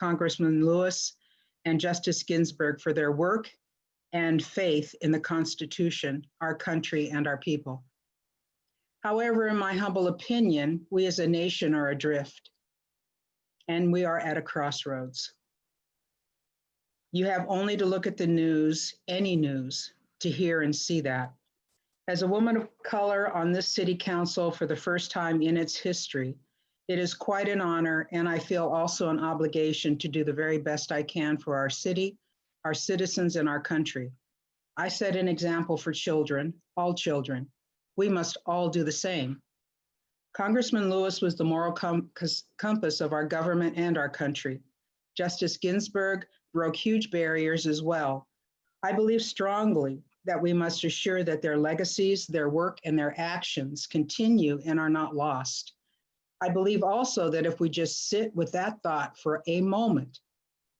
Congressman Lewis and Justice Ginsburg for their work and faith in the Constitution, our country, and our people. However, in my humble opinion, we as a nation are adrift, and we are at a crossroads. You have only to look at the news, any news, to hear and see that. As a woman of color on this city council for the first time in its history, it is quite an honor, and I feel also an obligation to do the very best I can for our city, our citizens, and our country. I set an example for children, all children. We must all do the same. Congressman Lewis was the moral compass of our government and our country. Justice Ginsburg broke huge barriers as well. I believe strongly that we must assure that their legacies, their work, and their actions continue and are not lost. I believe also that if we just sit with that thought for a moment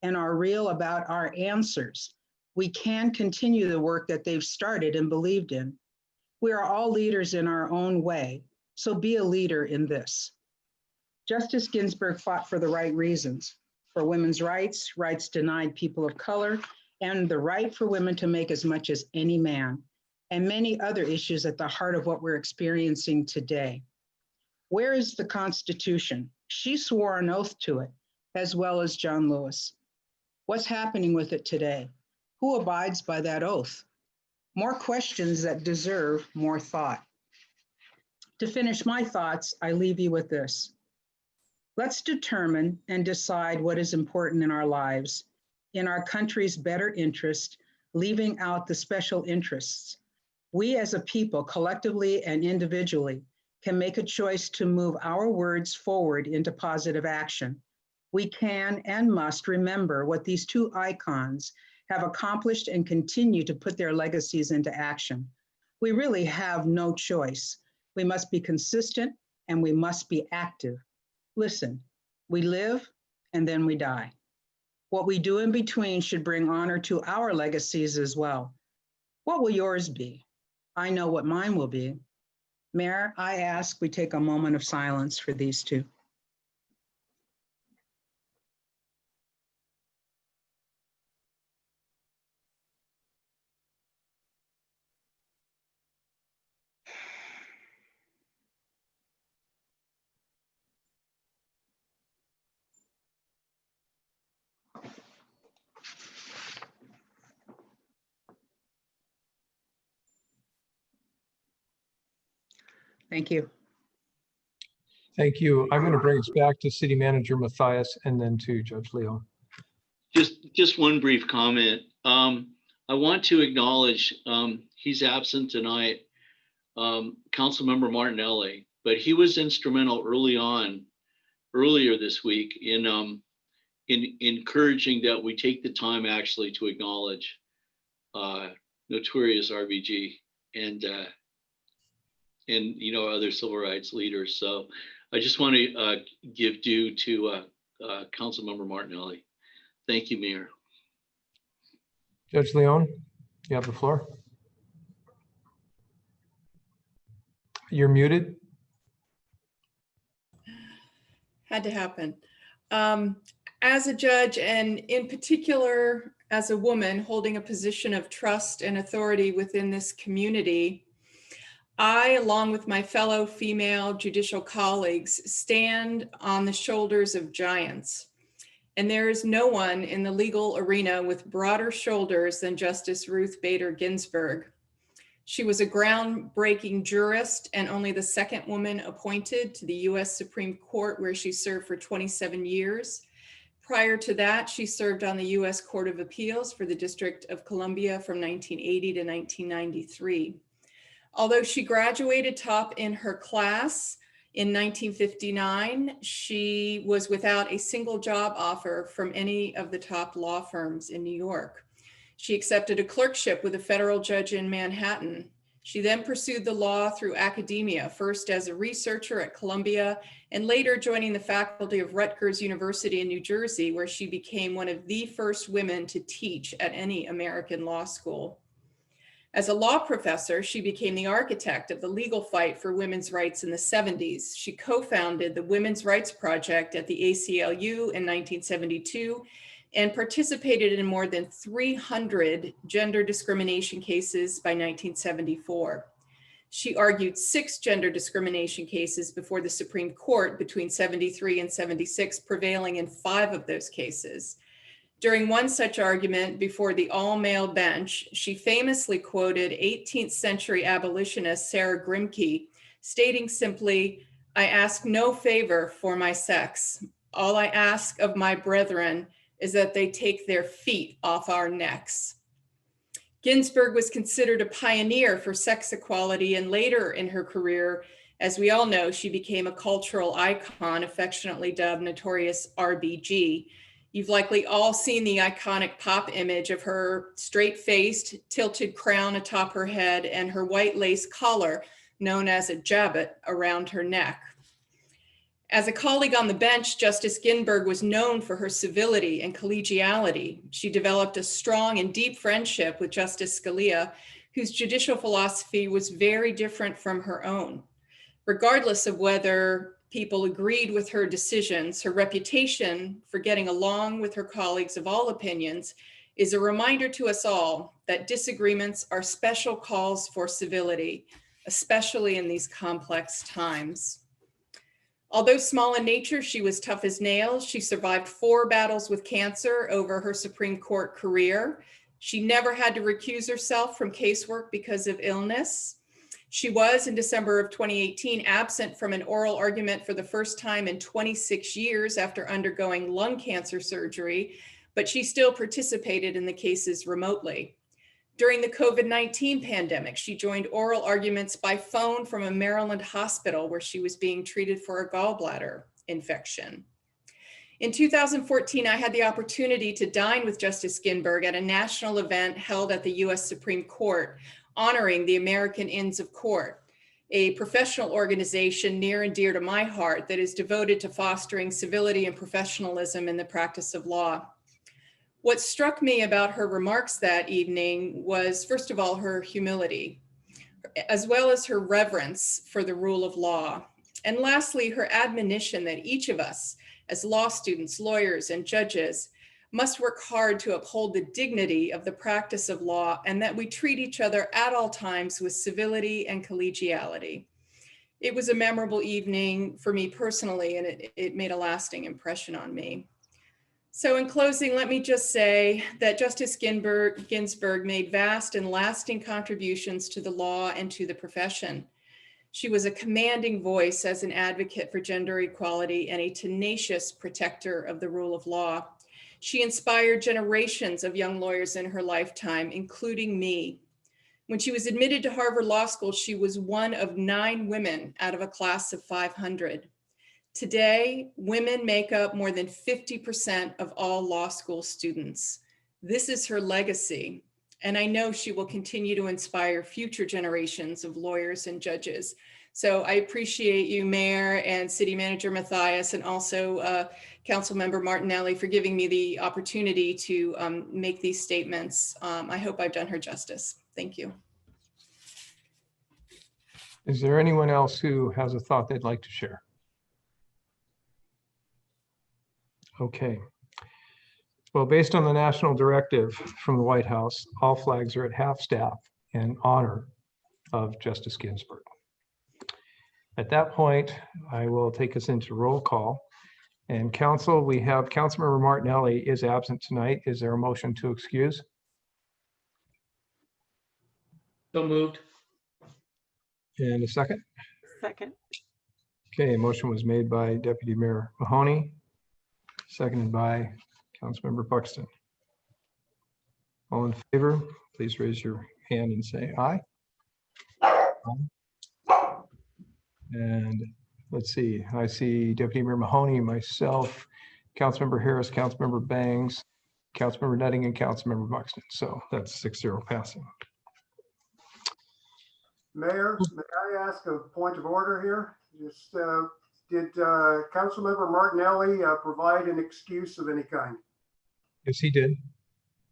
and are real about our answers, we can continue the work that they've started and believed in. We are all leaders in our own way, so be a leader in this. Justice Ginsburg fought for the right reasons, for women's rights, rights denied people of color, and the right for women to make as much as any man, and many other issues at the heart of what we're experiencing today. Where is the Constitution? She swore an oath to it, as well as John Lewis. What's happening with it today? Who abides by that oath? More questions that deserve more thought. To finish my thoughts, I leave you with this. Let's determine and decide what is important in our lives, in our country's better interest, leaving out the special interests. We as a people, collectively and individually, can make a choice to move our words forward into positive action. We can and must remember what these two icons have accomplished and continue to put their legacies into action. We really have no choice. We must be consistent and we must be active. Listen, we live and then we die. What we do in between should bring honor to our legacies as well. What will yours be? I know what mine will be. Mayor, I ask we take a moment of silence for these two. Thank you. Thank you. I'm going to bring us back to City Manager Mathias and then to Judge Leon. Just one brief comment. I want to acknowledge he's absent tonight, Councilmember Martinelli, but he was instrumental earlier this week in encouraging that we take the time actually to acknowledge notorious RBG and other civil rights leaders. So I just want to give due to Councilmember Martinelli. Thank you, Mayor. Judge Leon, you have the floor. You're muted. Had to happen. As a judge, and in particular as a woman holding a position of trust and authority within this community, I, along with my fellow female judicial colleagues, stand on the shoulders of giants. And there is no one in the legal arena with broader shoulders than Justice Ruth Bader Ginsburg. She was a groundbreaking jurist and only the second woman appointed to the US Supreme Court, where she served for 27 years. Prior to that, she served on the US Court of Appeals for the District of Columbia from 1980 to 1993. Although she graduated top in her class in 1959, she was without a single job offer from any of the top law firms in New York. She accepted a clerkship with a federal judge in Manhattan. She then pursued the law through academia, first as a researcher at Columbia and later joining the faculty of Rutgers University in New Jersey, where she became one of the first women to teach at any American law school. As a law professor, she became the architect of the legal fight for women's rights in the 70s. She co-founded the Women's Rights Project at the ACLU in 1972 and participated in more than 300 gender discrimination cases by 1974. She argued 6 gender discrimination cases before the Supreme Court between 73 and 76, prevailing in 5 of those cases. During one such argument before the all-male bench, she famously quoted 18th century abolitionist Sarah Grimke, stating simply, "I ask no favor for my sex. All I ask of my brethren is that they take their feet off our necks." Ginsburg was considered a pioneer for sex equality, and later in her career, as we all know, she became a cultural icon, affectionately dubbed Notorious RBG. You've likely all seen the iconic pop image of her straight-faced, tilted crown atop her head and her white lace collar, known as a jabot, around her neck. As a colleague on the bench, Justice Ginsburg was known for her civility and collegiality. She developed a strong and deep friendship with Justice Scalia, whose judicial philosophy was very different from her own. Regardless of whether people agreed with her decisions, her reputation for getting along with her colleagues of all opinions is a reminder to us all that disagreements are special calls for civility, especially in these complex times. Although small in nature, she was tough as nails. She survived 4 battles with cancer over her Supreme Court career. She never had to recuse herself from casework because of illness. She was, in December of 2018, absent from an oral argument for the first time in 26 years after undergoing lung cancer surgery, but she still participated in the cases remotely. During the COVID-19 pandemic, she joined oral arguments by phone from a Maryland hospital where she was being treated for a gallbladder infection. In 2014, I had the opportunity to dine with Justice Ginsburg at a national event held at the US Supreme Court, honoring the American Inns of Court, a professional organization near and dear to my heart that is devoted to fostering civility and professionalism in the practice of law. What struck me about her remarks that evening was, first of all, her humility, as well as her reverence for the rule of law. And lastly, her admonition that each of us, as law students, lawyers, and judges, must work hard to uphold the dignity of the practice of law and that we treat each other at all times with civility and collegiality. It was a memorable evening for me personally, and it made a lasting impression on me. So in closing, let me just say that Justice Ginsburg made vast and lasting contributions to the law and to the profession. She was a commanding voice as an advocate for gender equality and a tenacious protector of the rule of law. She inspired generations of young lawyers in her lifetime, including me. When she was admitted to Harvard Law School, she was one of 9 women out of a class of 500. Today, women make up more than 50% of all law school students. This is her legacy, and I know she will continue to inspire future generations of lawyers and judges. So I appreciate you, Mayor and City Manager Mathias, and also Councilmember Martinelli for giving me the opportunity to make these statements. I hope I've done her justice. Thank you. Is there anyone else who has a thought they'd like to share? Okay. Well, based on the national directive from the White House, all flags are at half-staff in honor of Justice Ginsburg. At that point, I will take us into roll call. And council, we have Councilmember Martinelli is absent tonight. Is there a motion to excuse? So moved. And a second? Second. Okay, a motion was made by Deputy Mayor Mahoney, seconded by Councilmember Buxton. All in favor, please raise your hand and say aye. And let's see, I see Deputy Mayor Mahoney, myself, Councilmember Harris, Councilmember Bangs, Councilmember Nutting, and Councilmember Buxton. So that's 6-0 passing. Mayor, may I ask a point of order here? Just did Councilmember Martinelli provide an excuse of any kind? Yes, he did.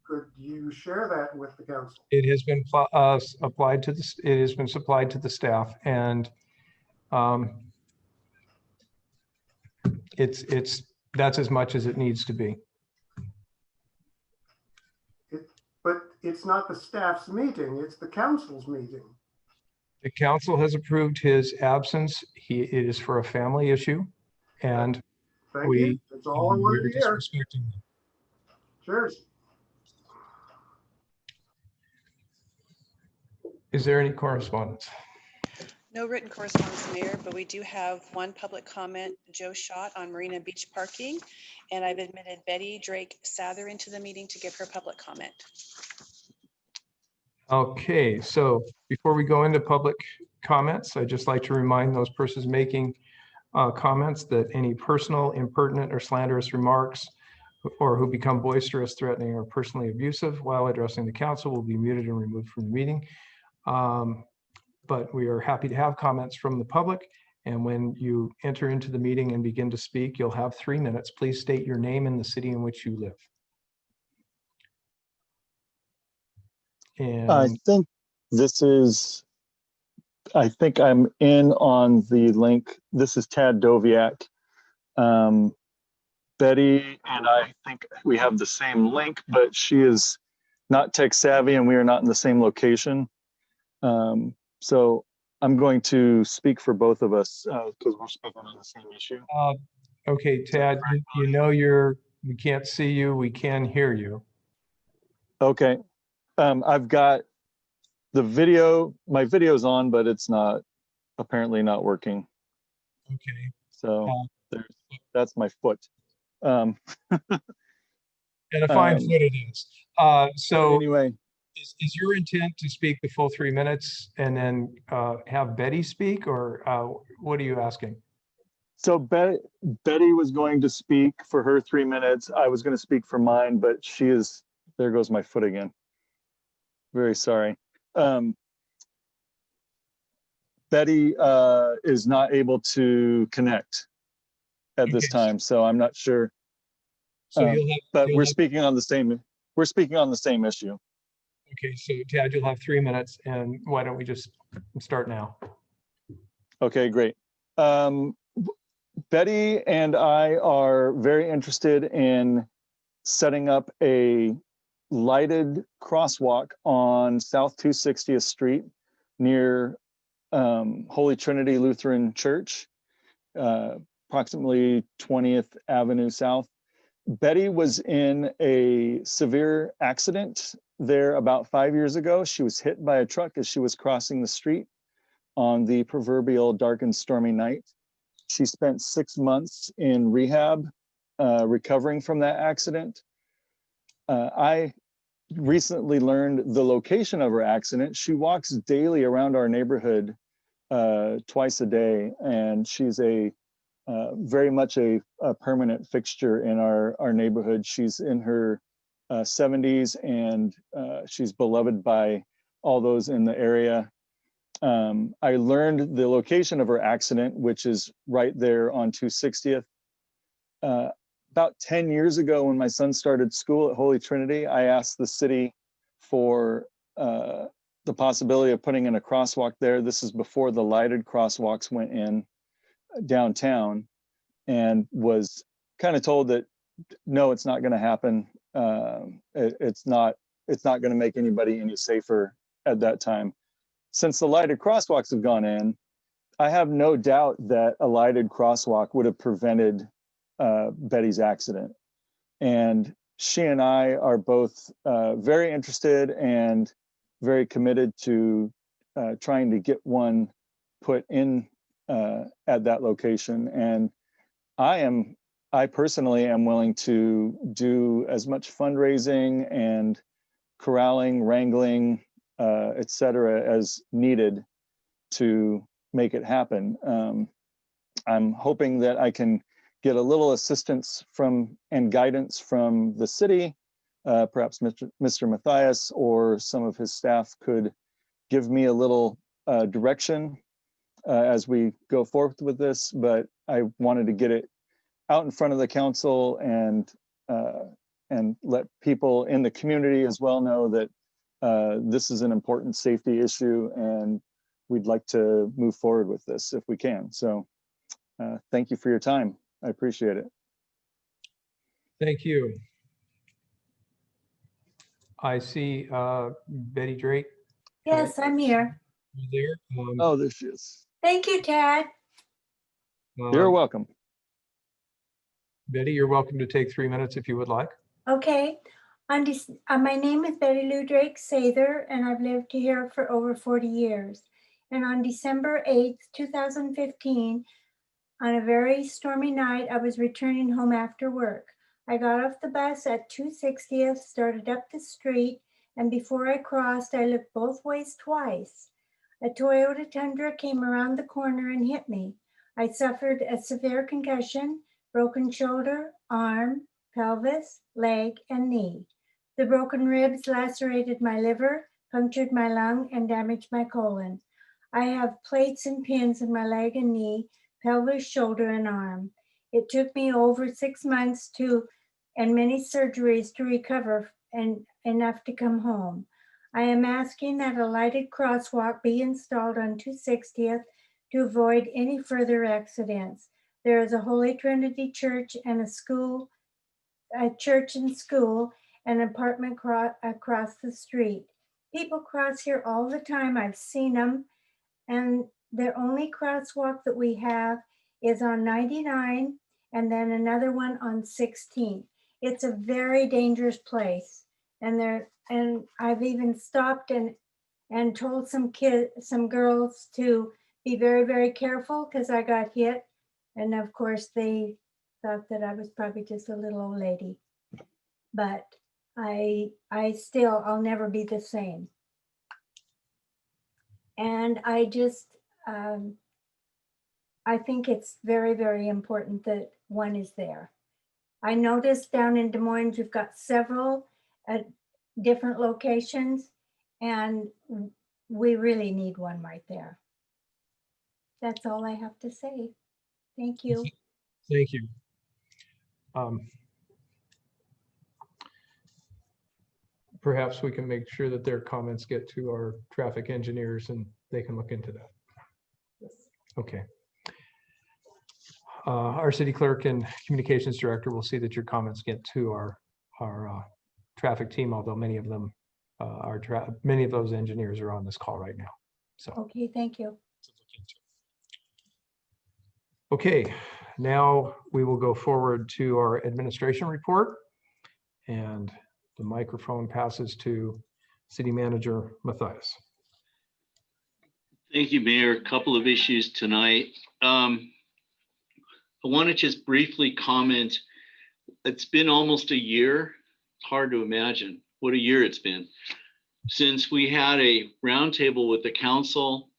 could you share that with the council? It has been applied to this, it has been supplied to the staff, and that's as much as it needs to be. But it's not the staff's meeting, it's the council's meeting. The council has approved his absence. It is for a family issue, and Thank you. That's all I wanted we're to hear. disrespecting them. Cheers. Is there any correspondence? No written correspondence, Mayor, but we do have one public comment, Joe Schott on Marina Beach parking. And I've admitted Betty Drake Sather into the meeting to give her public comment. Okay, so before we go into public comments, I'd just like to remind those persons making comments that any personal, impertinent, or slanderous remarks or who become boisterous, threatening, or personally abusive while addressing the council will be muted and removed from the meeting. But we are happy to have comments from the public. And when you enter into the meeting and begin to speak, you'll have 3 minutes. Please state your name and the city in which you live. I And think I think I'm in on the link. This is Tad Doviak. Betty and I think we have the same link, but she is not tech savvy and we are not in the same location. So I'm going to speak for both of us because we're speaking on the same issue. okay, Tad, we can't see you, we can hear you. Okay. I've got the video, my video's on, but it's apparently not working. Okay. So that's my foot. And a fine foot it is. So anyway, is your intent to speak the full 3 minutes and then have Betty speak, or what are you asking? so Betty was going to speak for her 3 minutes. I was going to speak for mine, but there goes my foot again. Very sorry. Betty is not able to connect at this time, so I'm not sure. So but we're speaking on the same issue. Okay, so Tad, you'll have 3 minutes, and why don't we just start now? Okay, great. Betty and I are very interested in setting up a lighted crosswalk on South 260th Street near Holy Trinity Lutheran Church, approximately 20th Avenue South. Betty was in a severe accident there about 5 years ago. She was hit by a truck as she was crossing the street on the proverbial dark and stormy night. She spent 6 months in rehab, recovering from that accident. I recently learned the location of her accident. She walks daily around our neighborhood twice a day, and she's very much a permanent fixture in our neighborhood. She's in her 70s, and she's beloved by all those in the area. I learned the location of her accident, which is right there on 260th. About 10 years ago, when my son started school at Holy Trinity, I asked the city for the possibility of putting in a crosswalk there. This is before the lighted crosswalks went in downtown, and was kind of told that no, it's not going to happen. It's not going to make anybody any safer at that time. Since the lighted crosswalks have gone in, I have no doubt that a lighted crosswalk would have prevented Betty's accident. And she and I are both very interested and very committed to trying to get one put in at that location. And I personally am willing to do as much fundraising and corralling, wrangling, et cetera, as needed to make it happen. I'm hoping that I can get a little assistance and guidance from the city. Perhaps Mr. Matthias or some of his staff could give me a little direction as we go forth with this, but I wanted to get it out in front of the council and and let people in the community as well know that this is an important safety issue, and we'd like to move forward with this if we can. So thank you for your time. I appreciate it. Thank you. I see Betty Drake. Yes, I'm here. You there? Oh, there she is. Thank you, Tad. You're welcome. Betty, you're welcome to take 3 minutes if you would like. Okay. My name is Betty Lou Drake Sather, and I've lived here for over 40 years. And on December 8th, 2015, on a very stormy night, I was returning home after work. I got off the bus at 260th, started up the street, and before I crossed, I looked both ways twice. A Toyota Tundra came around the corner and hit me. I suffered a severe concussion, broken shoulder, arm, pelvis, leg, and knee. The broken ribs lacerated my liver, punctured my lung, and damaged my colon. I have plates and pins in my leg and knee, pelvis, shoulder, and arm. It took me over 6 months and many surgeries to recover and enough to come home. I am asking that a lighted crosswalk be installed on 260th to avoid any further accidents. There is a Holy Trinity Church and a church and school, and an apartment across the street. People cross here all the time. I've seen them, and the only crosswalk that we have is on 99 and then another one on 16. It's a very dangerous place. And I've even stopped and told some girls to be very, very careful because I got hit. And of course they thought that I was probably just a little old lady. But I'll never be the same. And I just, I think it's very, very important that one is there. I noticed down in Des Moines, you've got several at different locations, and we really need one right there. That's all I have to say. Thank you. Thank you. Perhaps we can make sure that their comments get to our traffic engineers and they can look into that. Okay. Our city clerk and communications director will see that your comments get to our traffic team, although many of those engineers are on this call right now. So. Okay, thank you. Okay, now we will go forward to our administration report, and the microphone passes to City Manager Mathias. Thank you, Mayor. A couple of issues tonight. I want to just briefly comment. It's been almost a year. It's hard to imagine what a year it's been since we had a roundtable with the council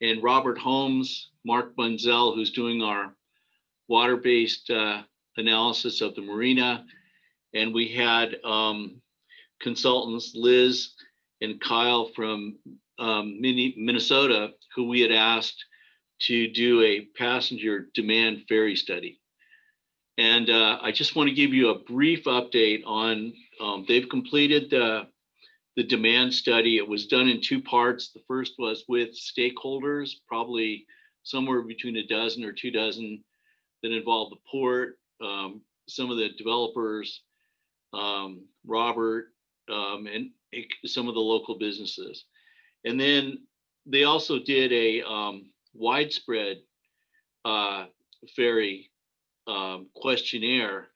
and Robert Holmes, Mark Bunzel, who's doing our water-based analysis of the marina. And we had consultants, Liz and Kyle from Minnesota, who we had asked to do a passenger demand ferry study. And I just want to give you a brief update on, they've completed the demand study. It was done in two parts. The first was with stakeholders, probably somewhere between a dozen or 2 dozen, that involved the port, some of the developers, Robert, and some of the local businesses. And then they also did a widespread ferry questionnaire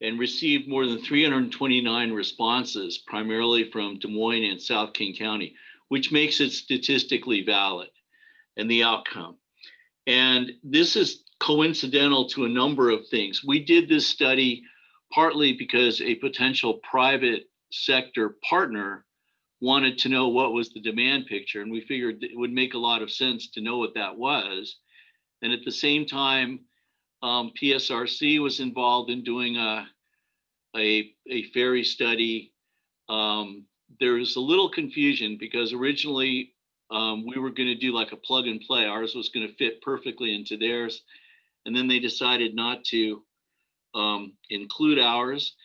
and received more than 329 responses, primarily from Des Moines and South King County, which makes it statistically valid and the outcome. And this is coincidental to a number of things. We did this study partly because a potential private sector partner wanted to know what was the demand picture, and we figured it would make a lot of sense to know what that was. And at the same time, PSRC was involved in doing a ferry study. There was a little confusion because originally we were going to do like a plug and play. Ours was going to fit perfectly into theirs. And then they decided not to include ours.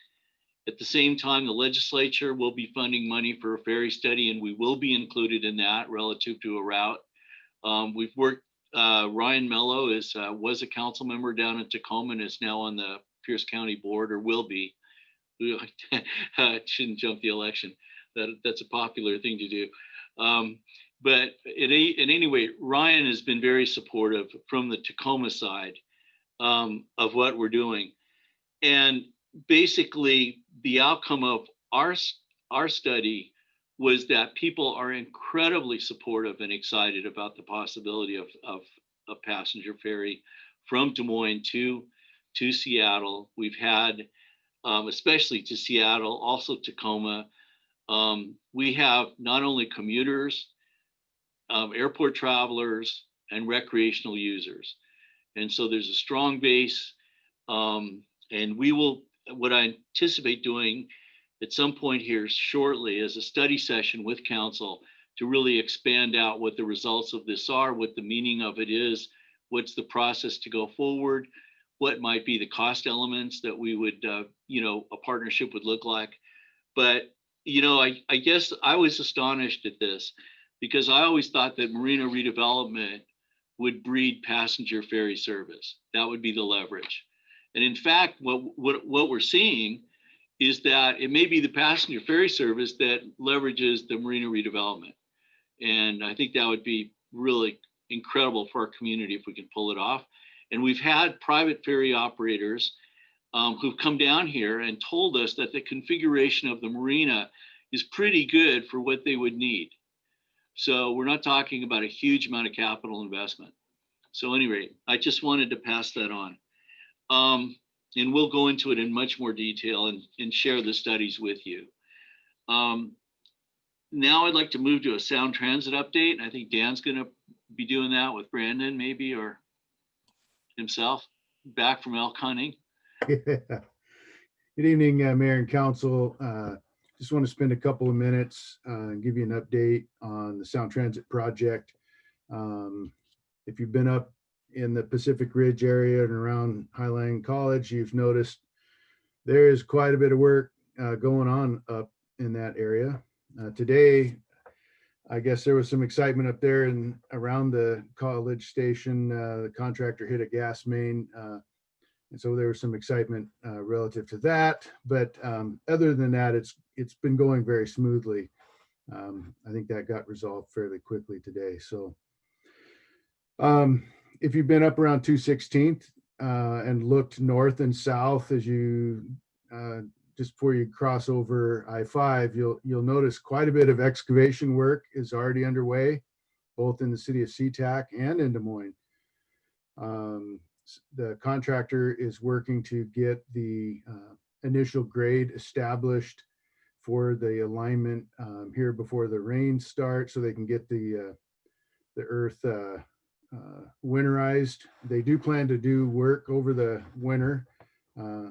At the same time, the legislature will be funding money for a ferry study, and we will be included in that relative to a route. We've worked, Ryan Mello was a council member down in Tacoma and is now on the Pierce County Board, or will be. Shouldn't jump the election. That's a popular thing to do. But in any way, Ryan has been very supportive from the Tacoma side of what we're doing. And basically, the outcome of our study was that people are incredibly supportive and excited about the possibility of a passenger ferry from Des Moines to Seattle. We've had, especially to Seattle, also Tacoma. We have not only commuters, airport travelers, and recreational users. And so there's a strong base. And we will, what I anticipate doing at some point here shortly is a study session with council to really expand out what the results of this are, what the meaning of it is, what's the process to go forward, what might be the cost elements that we would, a partnership would look like. But, I guess I was astonished at this because I always thought that marina redevelopment would breed passenger ferry service. That would be the leverage. And in fact, what we're seeing is that it may be the passenger ferry service that leverages the marina redevelopment. And I think that would be really incredible for our community if we can pull it off. And we've had private ferry operators who've come down here and told us that the configuration of the marina is pretty good for what they would need. So we're not talking about a huge amount of capital investment. So anyway, I just wanted to pass that on. And we'll go into it in much more detail and share the studies with you. Now I'd like to move to a sound transit update. I think Dan's gonna be doing that with Brandon maybe, or himself, back from elk hunting. Good evening, Mayor and Council. Just want to spend a couple of minutes and give you an update on the Sound Transit project. If you've been up in the Pacific Ridge area and around Highline College, you've noticed there is quite a bit of work going on up in that area. Today, I guess there was some excitement up there and around the college station. The contractor hit a gas main. And so there was some excitement relative to that. But other than that, it's been going very smoothly. I think that got resolved fairly quickly today. So if you've been up around 216th and looked north and south as you just before you cross over I-5, you'll notice quite a bit of excavation work is already underway, both in the city of SeaTac and in Des Moines. The contractor is working to get the initial grade established for the alignment here before the rains start, so they can get the earth winterized. They do plan to do work over the winter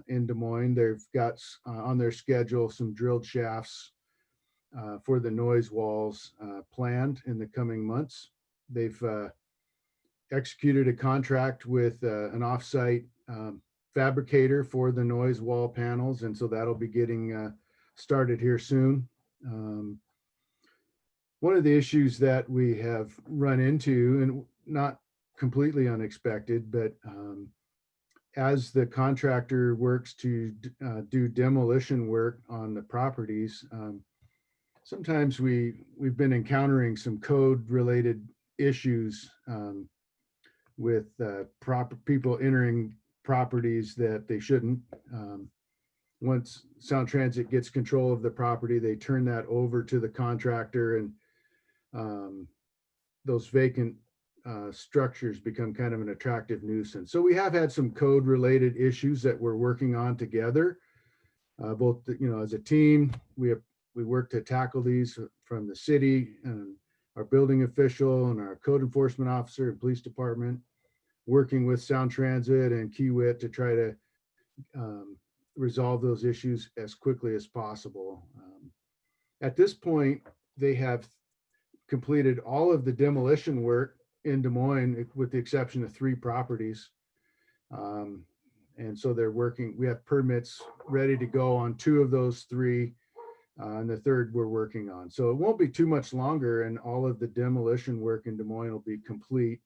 in Des Moines. They've got on their schedule some drilled shafts for the noise walls planned in the coming months. They've executed a contract with an offsite fabricator for the noise wall panels, and so that'll be getting started here soon. One of the issues that we have run into, and not completely unexpected, but as the contractor works to do demolition work on the properties, sometimes we've been encountering some code related issues with proper people entering properties that they shouldn't. Once Sound Transit gets control of the property, they turn that over to the contractor, and those vacant structures become kind of an attractive nuisance. So we have had some code related issues that we're working on together. Both, as a team, we work to tackle these from the city and our building official and our code enforcement officer and police department, working with Sound Transit and Kiewit to try to resolve those issues as quickly as possible. At this point, they have completed all of the demolition work in Des Moines, with the exception of 3 properties. And so they're working, we have permits ready to go on 2 of those 3. And the 3rd we're working on. So it won't be too much longer and all of the demolition work in Des Moines will be complete,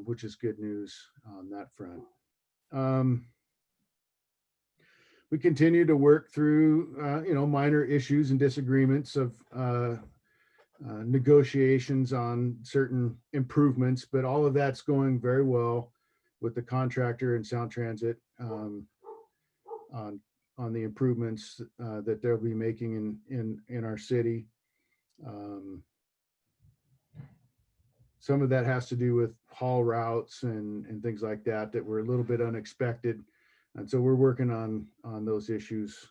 which is good news on that front. We continue to work through, minor issues and disagreements of negotiations on certain improvements, but all of that's going very well with the contractor and Sound Transit on the improvements that they'll be making in our city. Some of that has to do with haul routes and things like that were a little bit unexpected. And so we're working on those issues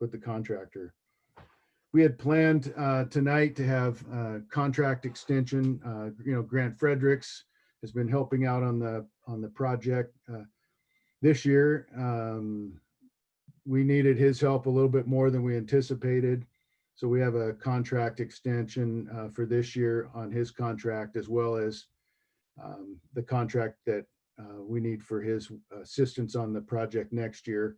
with the contractor. We had planned tonight to have contract extension. Grant Fredericks has been helping out on the project this year. We needed his help a little bit more than we anticipated. So we have a contract extension for this year on his contract, as well as the contract that we need for his assistance on the project next year.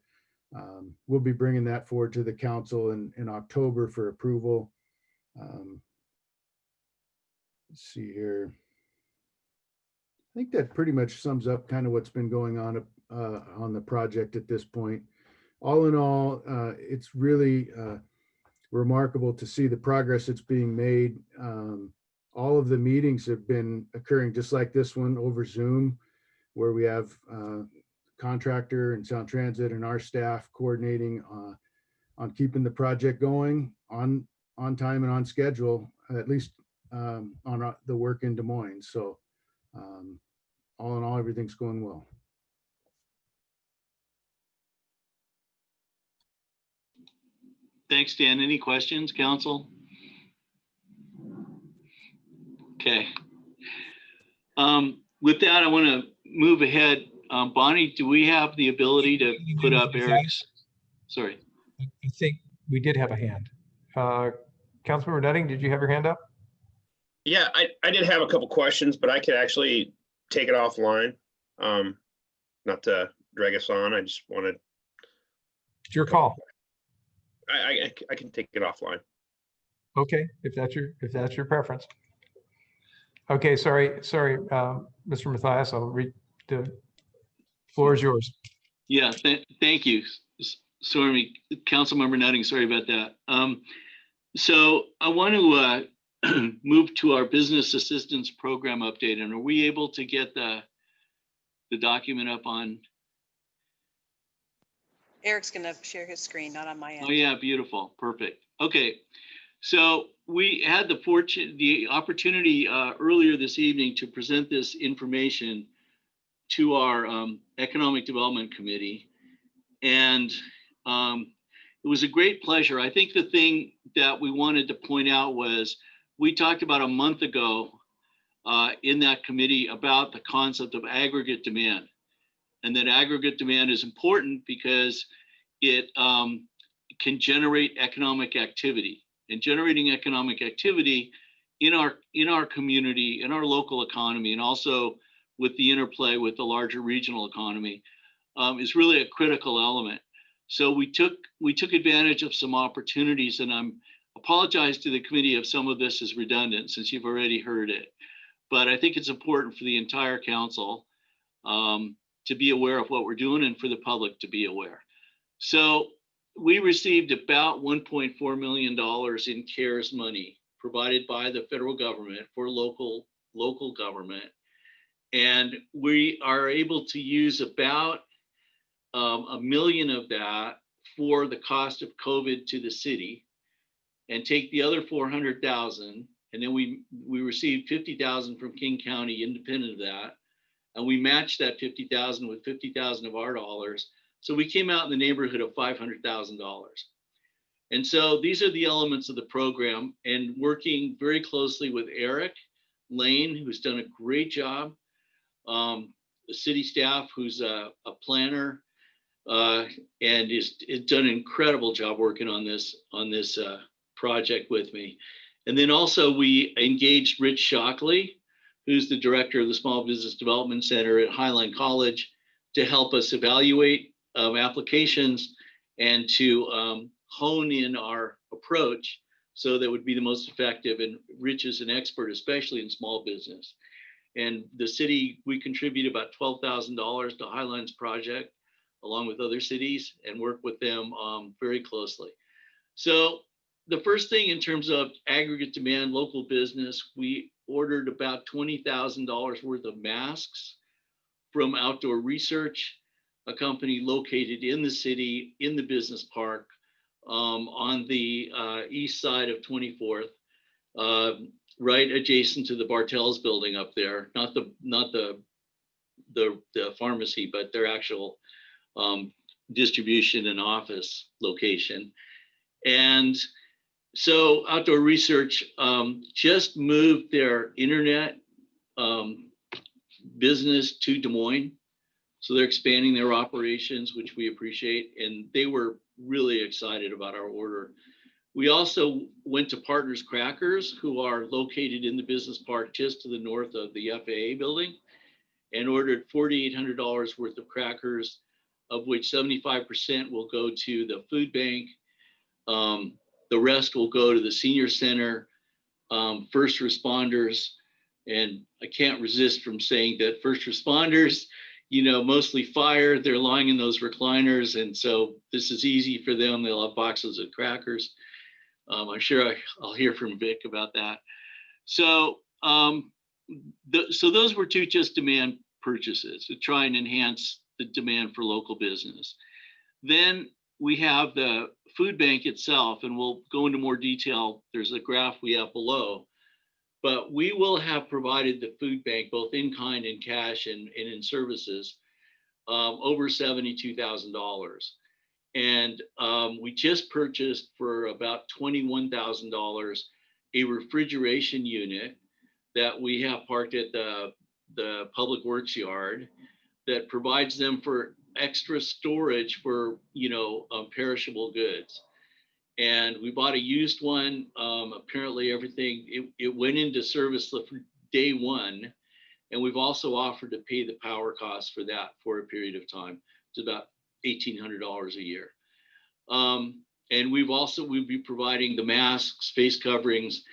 We'll be bringing that forward to the council in October for approval. Let's see here. I think that pretty much sums up kind of what's been going on the project at this point. All in all, it's really remarkable to see the progress that's being made. All of the meetings have been occurring just like this one over Zoom, where we have contractor and Sound Transit and our staff coordinating on keeping the project going on time and on schedule, at least on the work in Des Moines. So all in all, everything's going well. Thanks, Dan. Any questions, council? Okay. With that, I want to move ahead. Bonnie, do we have the ability to put up Eric's? Sorry. I think we did have a hand. Councilmember Nutting, did you have your hand up? Yeah, I did have a couple questions, but I could actually take it offline. Not to drag us on. I just wanted. It's your call. I can take it offline. Okay, if that's your preference. Okay, sorry, Mr. Mathias, I'll read, the floor is yours. Yeah, thank you. Sorry, Councilmember Nutting, sorry about that. So I want to move to our business assistance program update. And are we able to get the document up on? Eric's going to share his screen, not on my end. Oh yeah, beautiful, perfect. Okay, so we had the opportunity earlier this evening to present this information to our Economic Development Committee, and it was a great pleasure. I think the thing that we wanted to point out was we talked about a month ago in that committee about the concept of aggregate demand. And that aggregate demand is important because it can generate economic activity, and generating economic activity in our community, in our local economy, and also with the interplay with the larger regional economy is really a critical element. So we took advantage of some opportunities, and I'm apologize to the committee if some of this is redundant since you've already heard it, but I think it's important for the entire council to be aware of what we're doing and for the public to be aware. So we received about $1.4 million in CARES money provided by the federal government for local government. And we are able to use about $1 million of that for the cost of COVID to the city, and take the other 400,000. And then we received 50,000 from King County independent of that. And we matched that 50,000 with 50,000 of our dollars. So we came out in the neighborhood of $500,000. And so these are the elements of the program, and working very closely with Eric Lane, who's done a great job, the city staff, who's a planner, and has done an incredible job working on this project with me. And then also we engaged Rich Shockley, who's the director of the Small Business Development Center at Highline College, to help us evaluate applications and to hone in our approach so that would be the most effective. And Rich is an expert, especially in small business. And the city, we contribute about $12,000 to Highlands Project, along with other cities, and work with them very closely. So the first thing in terms of aggregate demand, local business, we ordered about $20,000 worth of masks from Outdoor Research, a company located in the city, in the business park, on the east side of 24th, right adjacent to the Bartels building up there, not the pharmacy, but their actual distribution and office location. And so Outdoor Research just moved their internet business to Des Moines. So they're expanding their operations, which we appreciate. And they were really excited about our order. We also went to Partners Crackers, who are located in the business park just to the north of the FAA building, and ordered $4,800 worth of crackers, of which 75% will go to the food bank. The rest will go to the senior center, first responders. And I can't resist from saying that first responders, you know, mostly fire, they're lying in those recliners. And so this is easy for them. They'll have boxes of crackers. I'm sure I'll hear from Vic about that. So, so those were two just demand purchases to try and enhance the demand for local business. Then we have the food bank itself, and we'll go into more detail. There's a graph we have below, but we will have provided the food bank both in kind and cash and in services over $72,000. And we just purchased for about $21,000 a refrigeration unit that we have parked at the Public Works yard that provides them for extra storage for, you know, perishable goods. And we bought a used one. Apparently everything, it went into service day one. And we've also offered to pay the power costs for that for a period of time. It's about $1,800 a year. And we'll be providing the masks, face coverings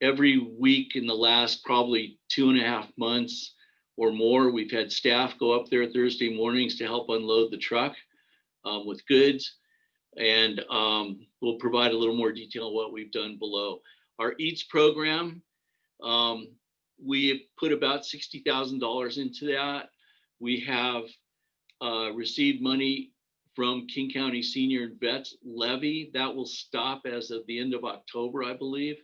every week in the last probably 2.5 months or more. We've had staff go up there Thursday mornings to help unload the truck with goods. And we'll provide a little more detail on what we've done below. Our EATS program, we have put about $60,000 into that. We have received money from King County Senior and Vets levy. That will stop as of the end of October, I believe.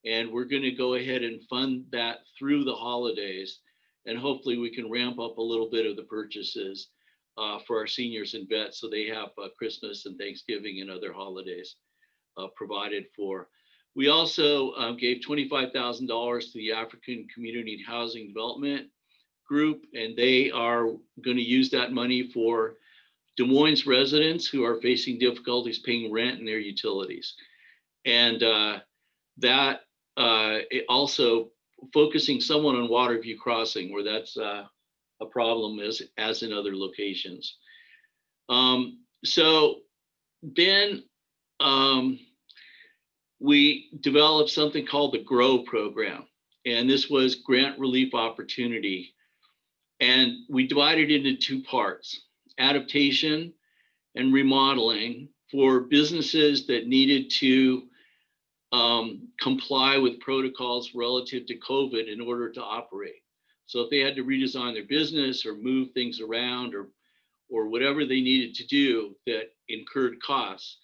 And we're going to go ahead and fund that through the holidays. And hopefully we can ramp up a little bit of the purchases for our seniors and vets, so they have Christmas and Thanksgiving and other holidays provided for. We also gave $25,000 to the African Community Housing Development Group, and they are going to use that money for Des Moines residents who are facing difficulties paying rent and their utilities. And that it also focusing somewhat on Waterview Crossing, where that's a problem as in other locations. So then we developed something called the GROW program. And this was grant relief opportunity. And we divided it into two parts: adaptation and remodeling for businesses that needed to comply with protocols relative to COVID in order to operate. So if they had to redesign their business or move things around or whatever they needed to do that incurred costs,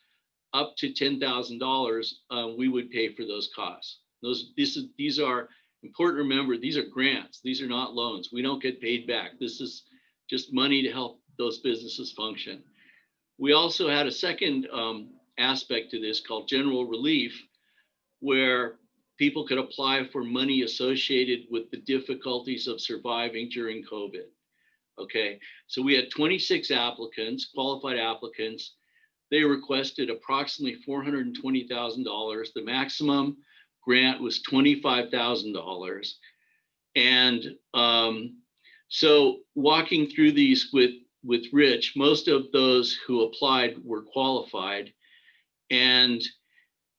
up to $10,000, we would pay for those costs. These are important to remember. These are grants. These are not loans. We don't get paid back. This is just money to help those businesses function. We also had a second aspect to this called general relief, where people could apply for money associated with the difficulties of surviving during COVID. Okay, so we had 26 applicants, qualified applicants. They requested approximately $420,000. The maximum grant was $25,000. And so walking through these with with Rich, most of those who applied were qualified. And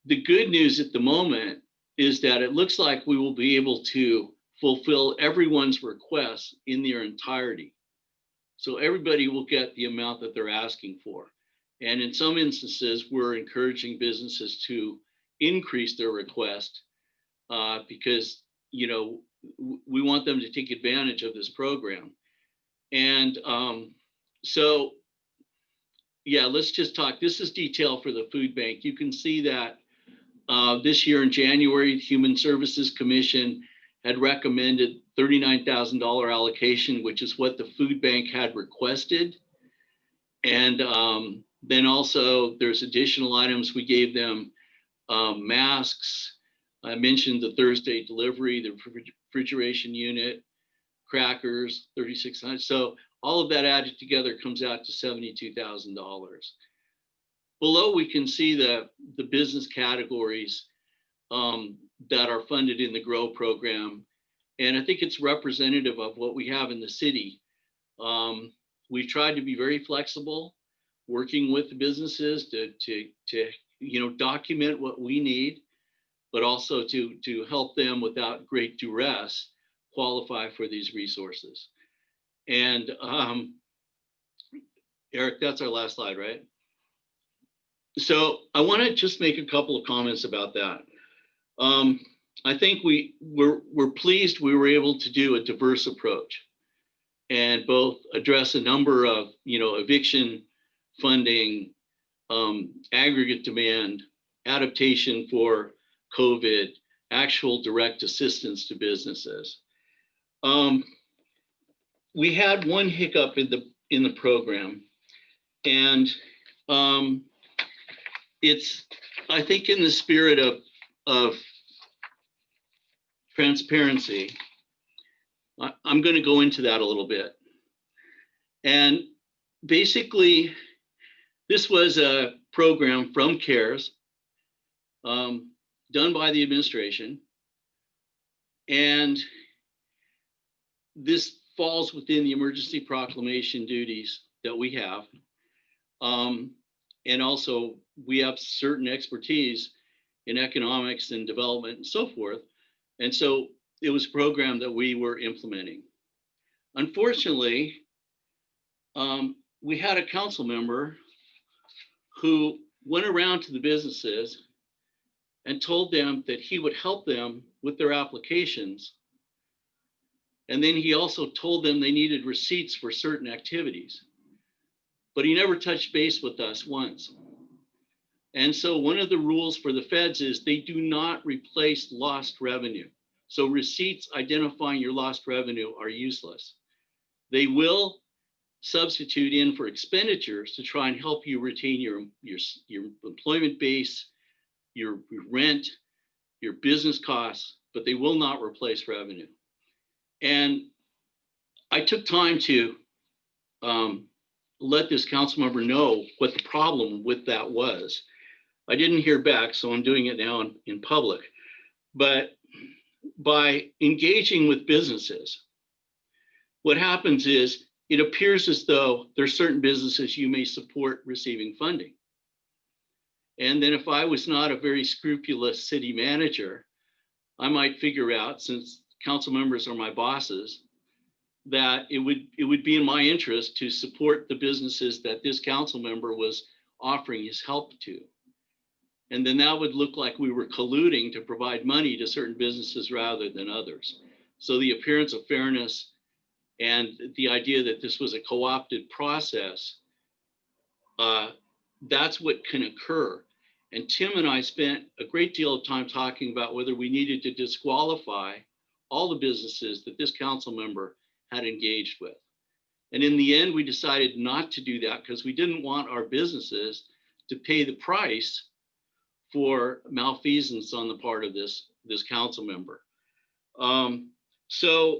the good news at the moment is that it looks like we will be able to fulfill everyone's requests in their entirety. So everybody will get the amount that they're asking for. And in some instances, we're encouraging businesses to increase their request because, you know, we want them to take advantage of this program. And so, yeah, let's just talk. This is detail for the food bank. You can see that this year in January, the Human Services Commission had recommended $39,000 allocation, which is what the food bank had requested. And then also there's additional items we gave them, masks. I mentioned the Thursday delivery, the refrigeration unit, crackers, 3,600. So all of that added together comes out to $72,000. Below, we can see the business categories that are funded in the GROW program. And I think it's representative of what we have in the city. We've tried to be very flexible, working with the businesses to you know, document what we need, but also to help them without great duress qualify for these resources. And Eric, that's our last slide, right? So I want to just make a couple of comments about that. I think we're pleased we were able to do a diverse approach and both address a number of, you know, eviction funding, aggregate demand, adaptation for COVID, actual direct assistance to businesses. We had one hiccup in the program, and it's, I think, in the spirit of transparency. I'm going to go into that a little bit. And basically, this was a program from CARES, done by the administration. And this falls within the emergency proclamation duties that we have. And also, we have certain expertise in economics and development and so forth. And so it was a program that we were implementing. Unfortunately, we had a council member who went around to the businesses and told them that he would help them with their applications. And then he also told them they needed receipts for certain activities. But he never touched base with us once. And so one of the rules for the feds is they do not replace lost revenue. So receipts identifying your lost revenue are useless. They will substitute in for expenditures to try and help you retain your employment base, your rent, your business costs, but they will not replace revenue. And I took time to let this council member know what the problem with that was. I didn't hear back, so I'm doing it now in public. But by engaging with businesses, what happens is it appears as though there's certain businesses you may support receiving funding. And then if I was not a very scrupulous city manager, I might figure out, since council members are my bosses, that it would be in my interest to support the businesses that this council member was offering his help to. And then that would look like we were colluding to provide money to certain businesses rather than others. So the appearance of fairness and the idea that this was a co-opted process, that's what can occur. And Tim and I spent a great deal of time talking about whether we needed to disqualify all the businesses that this council member had engaged with. And in the end, we decided not to do that because we didn't want our businesses to pay the price for malfeasance on the part of this council member. So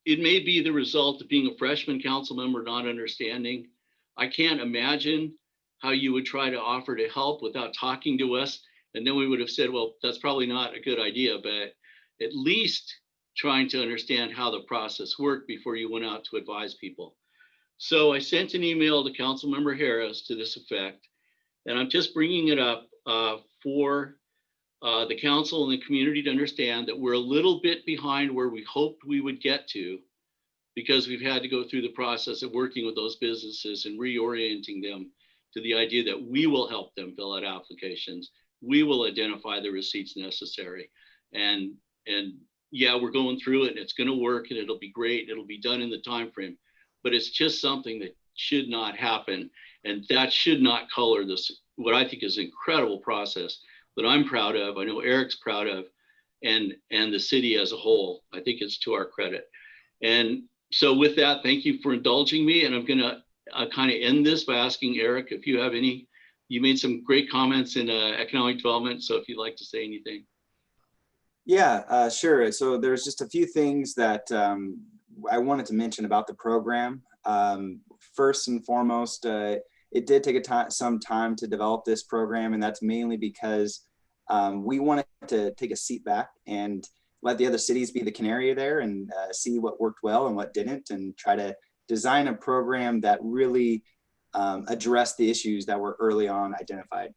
it may be the result of being a freshman council member not understanding. I can't imagine how you would try to offer to help without talking to us. And then we would have said, well, that's probably not a good idea, but at least trying to understand how the process worked before you went out to advise people. So I sent an email to Councilmember Harris to this effect, and I'm just bringing it up for the council and the community to understand that we're a little bit behind where we hoped we would get to, because we've had to go through the process of working with those businesses and reorienting them to the idea that we will help them fill out applications. We will identify the receipts necessary. And yeah, we're going through it and it's going to work and it'll be great. It'll be done in the time frame, but it's just something that should not happen. And that should not color this, what I think is an incredible process that I'm proud of. I know Eric's proud of, and the city as a whole. I think it's to our credit. And so with that, thank you for indulging me. And I'm gonna kind of end this by asking Eric if you have any, you made some great comments in economic development. So if you'd like to say anything. Yeah, sure. So there's just a few things that I wanted to mention about the program. First and foremost, it did take some time to develop this program, and that's mainly because we wanted to take a seat back and let the other cities be the canary there and see what worked well and what didn't, and try to design a program that really addressed the issues that were early on identified.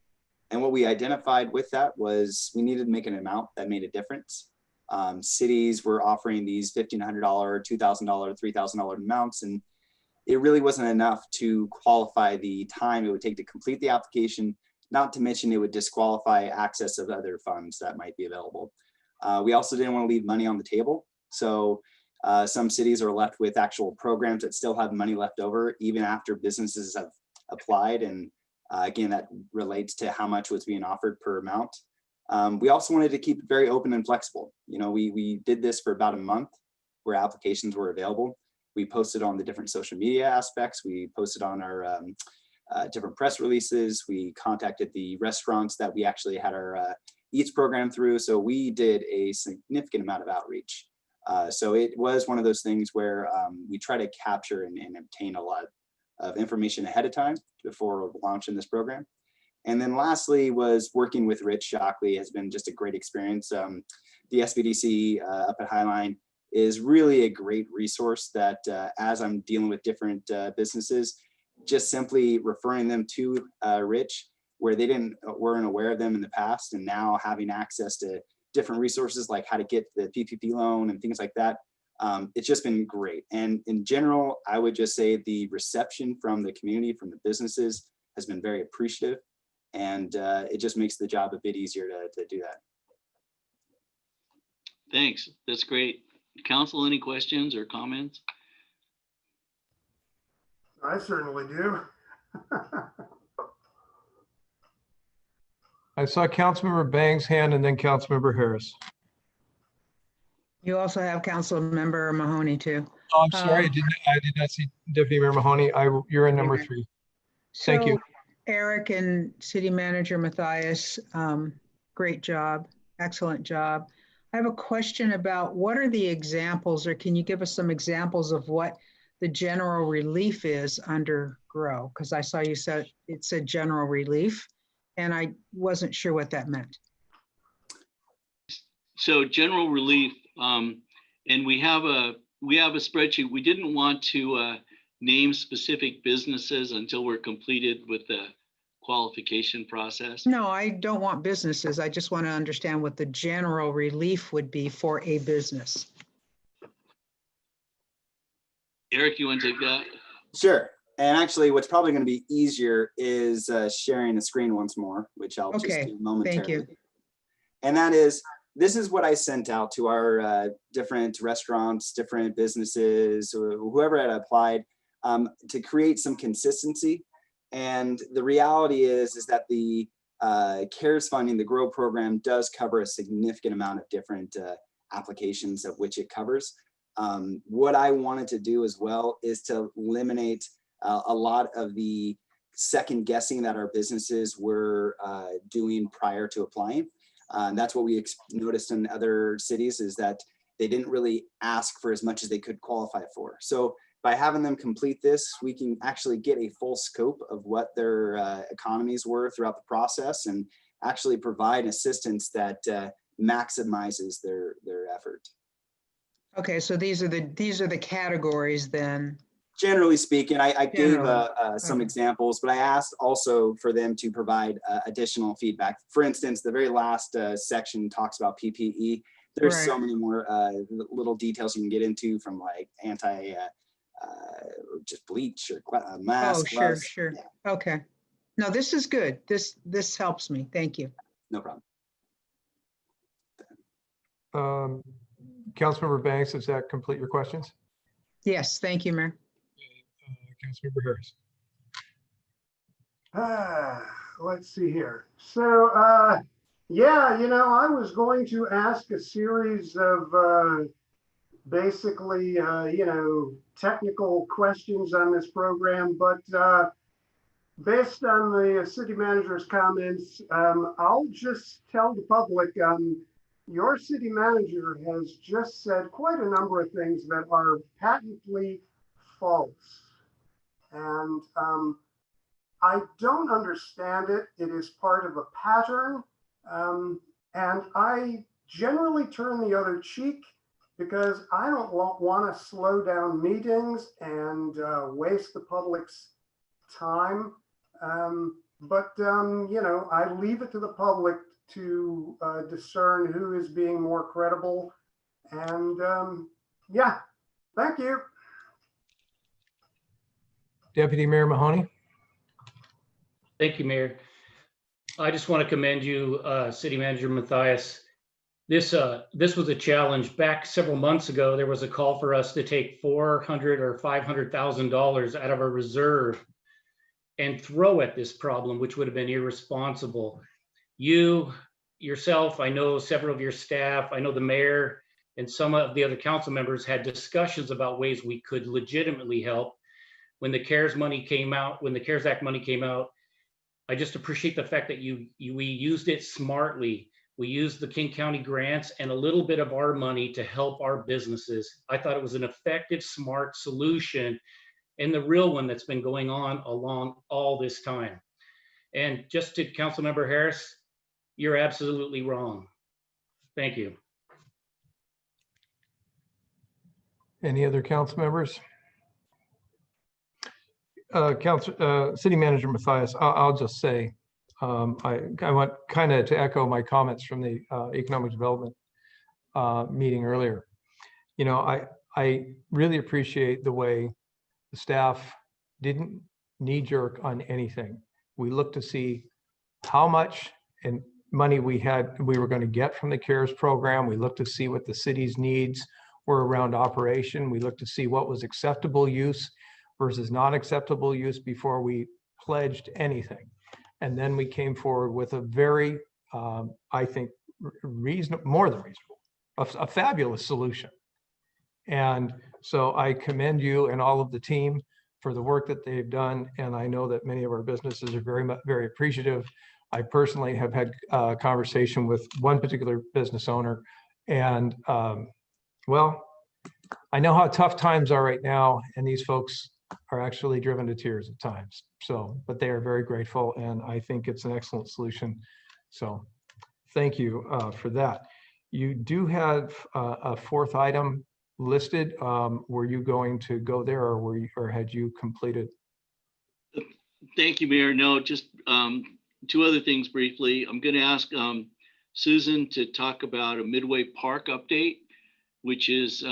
And what we identified with that was we needed to make an amount that made a difference. Cities were offering these $1,500, $2,000, $3,000 amounts, and it really wasn't enough to qualify the time it would take to complete the application, not to mention it would disqualify access of other funds that might be available. We also didn't want to leave money on the table. So some cities are left with actual programs that still have money left over even after businesses have applied. And again, that relates to how much was being offered per amount. We also wanted to keep it very open and flexible. You know, we did this for about a month where applications were available. We posted on the different social media aspects. We posted on our different press releases. We contacted the restaurants that we actually had our Eats program through. So we did a significant amount of outreach. So it was one of those things where we try to capture and obtain a lot of information ahead of time before launching this program. And then lastly was working with Rich Shockley has been just a great experience. The SBDC up at Highline is really a great resource that as I'm dealing with different businesses, just simply referring them to Rich where they weren't aware of them in the past, and now having access to different resources like how to get the PPP loan and things like that. It's just been great. And in general, I would just say the reception from the community, from the businesses has been very appreciative, and it just makes the job a bit easier to do that. Thanks, that's great. Council, any questions or comments? I certainly do. I saw Councilmember Bang's hand and then Councilmember Harris. You also have Councilmember Mahoney too. Oh, I'm sorry, I did not see Deputy Mayor Mahoney. You're in number 3. Thank you. So, Eric and City Manager Matthias, great job, excellent job. I have a question about what are the examples, or can you give us some examples of what the general relief is under GROW? Because I saw you said it said general relief, and I wasn't sure what that meant. So general relief, and we have a spreadsheet. We didn't want to name specific businesses until we're completed with the qualification process. No, I don't want businesses. I just want to understand what the general relief would be for a business. Eric, you want to take that? Sure. And actually, what's probably going to be easier is sharing the screen once more, which I'll just do momentarily. Thank you. And that is, this is what I sent out to our different restaurants, different businesses, whoever had applied, to create some consistency. And the reality is that the CARES funding, the GROW program, does cover a significant amount of different applications of which it covers. What I wanted to do as well is to eliminate a lot of the second guessing that our businesses were doing prior to applying. That's what we noticed in other cities, is that they didn't really ask for as much as they could qualify for. So by having them complete this, we can actually get a full scope of what their economies were throughout the process, and actually provide assistance that maximizes their effort. Okay, so these are the categories then. Generally speaking, I gave Generally, some okay. examples, but I asked also for them to provide additional feedback. For instance, the very last section talks about PPE. There's Right. so many more little details you can get into, from like just bleach or Oh, mask, sure, gloves. sure. Yeah, Okay. No, this is good. This helps me. Thank you. no problem. Councilmember Banks, does that complete your questions? Yes, thank you, Mayor. Councilmember Harris. Let's see here. So, yeah, I was going to ask a series of basically, technical questions on this program, but based on the city manager's comments, I'll just tell the public, your city manager has just said quite a number of things that are patently false. And I don't understand it. It is part of a pattern. And I generally turn the other cheek because I don't want to slow down meetings and waste the public's time. But I leave it to the public to discern who is being more credible. And yeah, thank you. Deputy Mayor Mahoney. Thank you, Mayor. I just want to commend you, City Manager Matthias. This was a challenge. Back several months ago, there was a call for us to take $400,000 or $500,000 out of our reserve and throw at this problem, which would have been irresponsible. You, yourself, I know several of your staff, I know the mayor and some of the other council members had discussions about ways we could legitimately help. When the CARES money came out, when the CARES Act money came out, I just appreciate the fact that we used it smartly. We used the King County grants and a little bit of our money to help our businesses. I thought it was an effective, smart solution, and the real one that's been going on along all this time. And just to Councilmember Harris, you're absolutely wrong. Thank you. Any other council members? City Manager Matthias, I'll just say, I want kind of to echo my comments from the economic development meeting earlier. I really appreciate the way the staff didn't knee-jerk on anything. We looked to see how much and money we were going to get from the CARES program. We looked to see what the city's needs were around operation. We looked to see what was acceptable use versus not acceptable use before we pledged anything. And then we came forward with a very, I think, more than reasonable, a fabulous solution. And so I commend you and all of the team for the work that they've done. And I know that many of our businesses are very appreciative. I personally have had a conversation with one particular business owner, and well, I know how tough times are right now, and these folks are actually driven to tears at times. So, but they are very grateful, and I think it's an excellent solution. So thank you for that. You do have a fourth item listed. Were you going to go there, or had you completed? Thank you, Mayor. No, just two other things briefly. I'm going to ask Susan to talk about a Midway Park update, which is,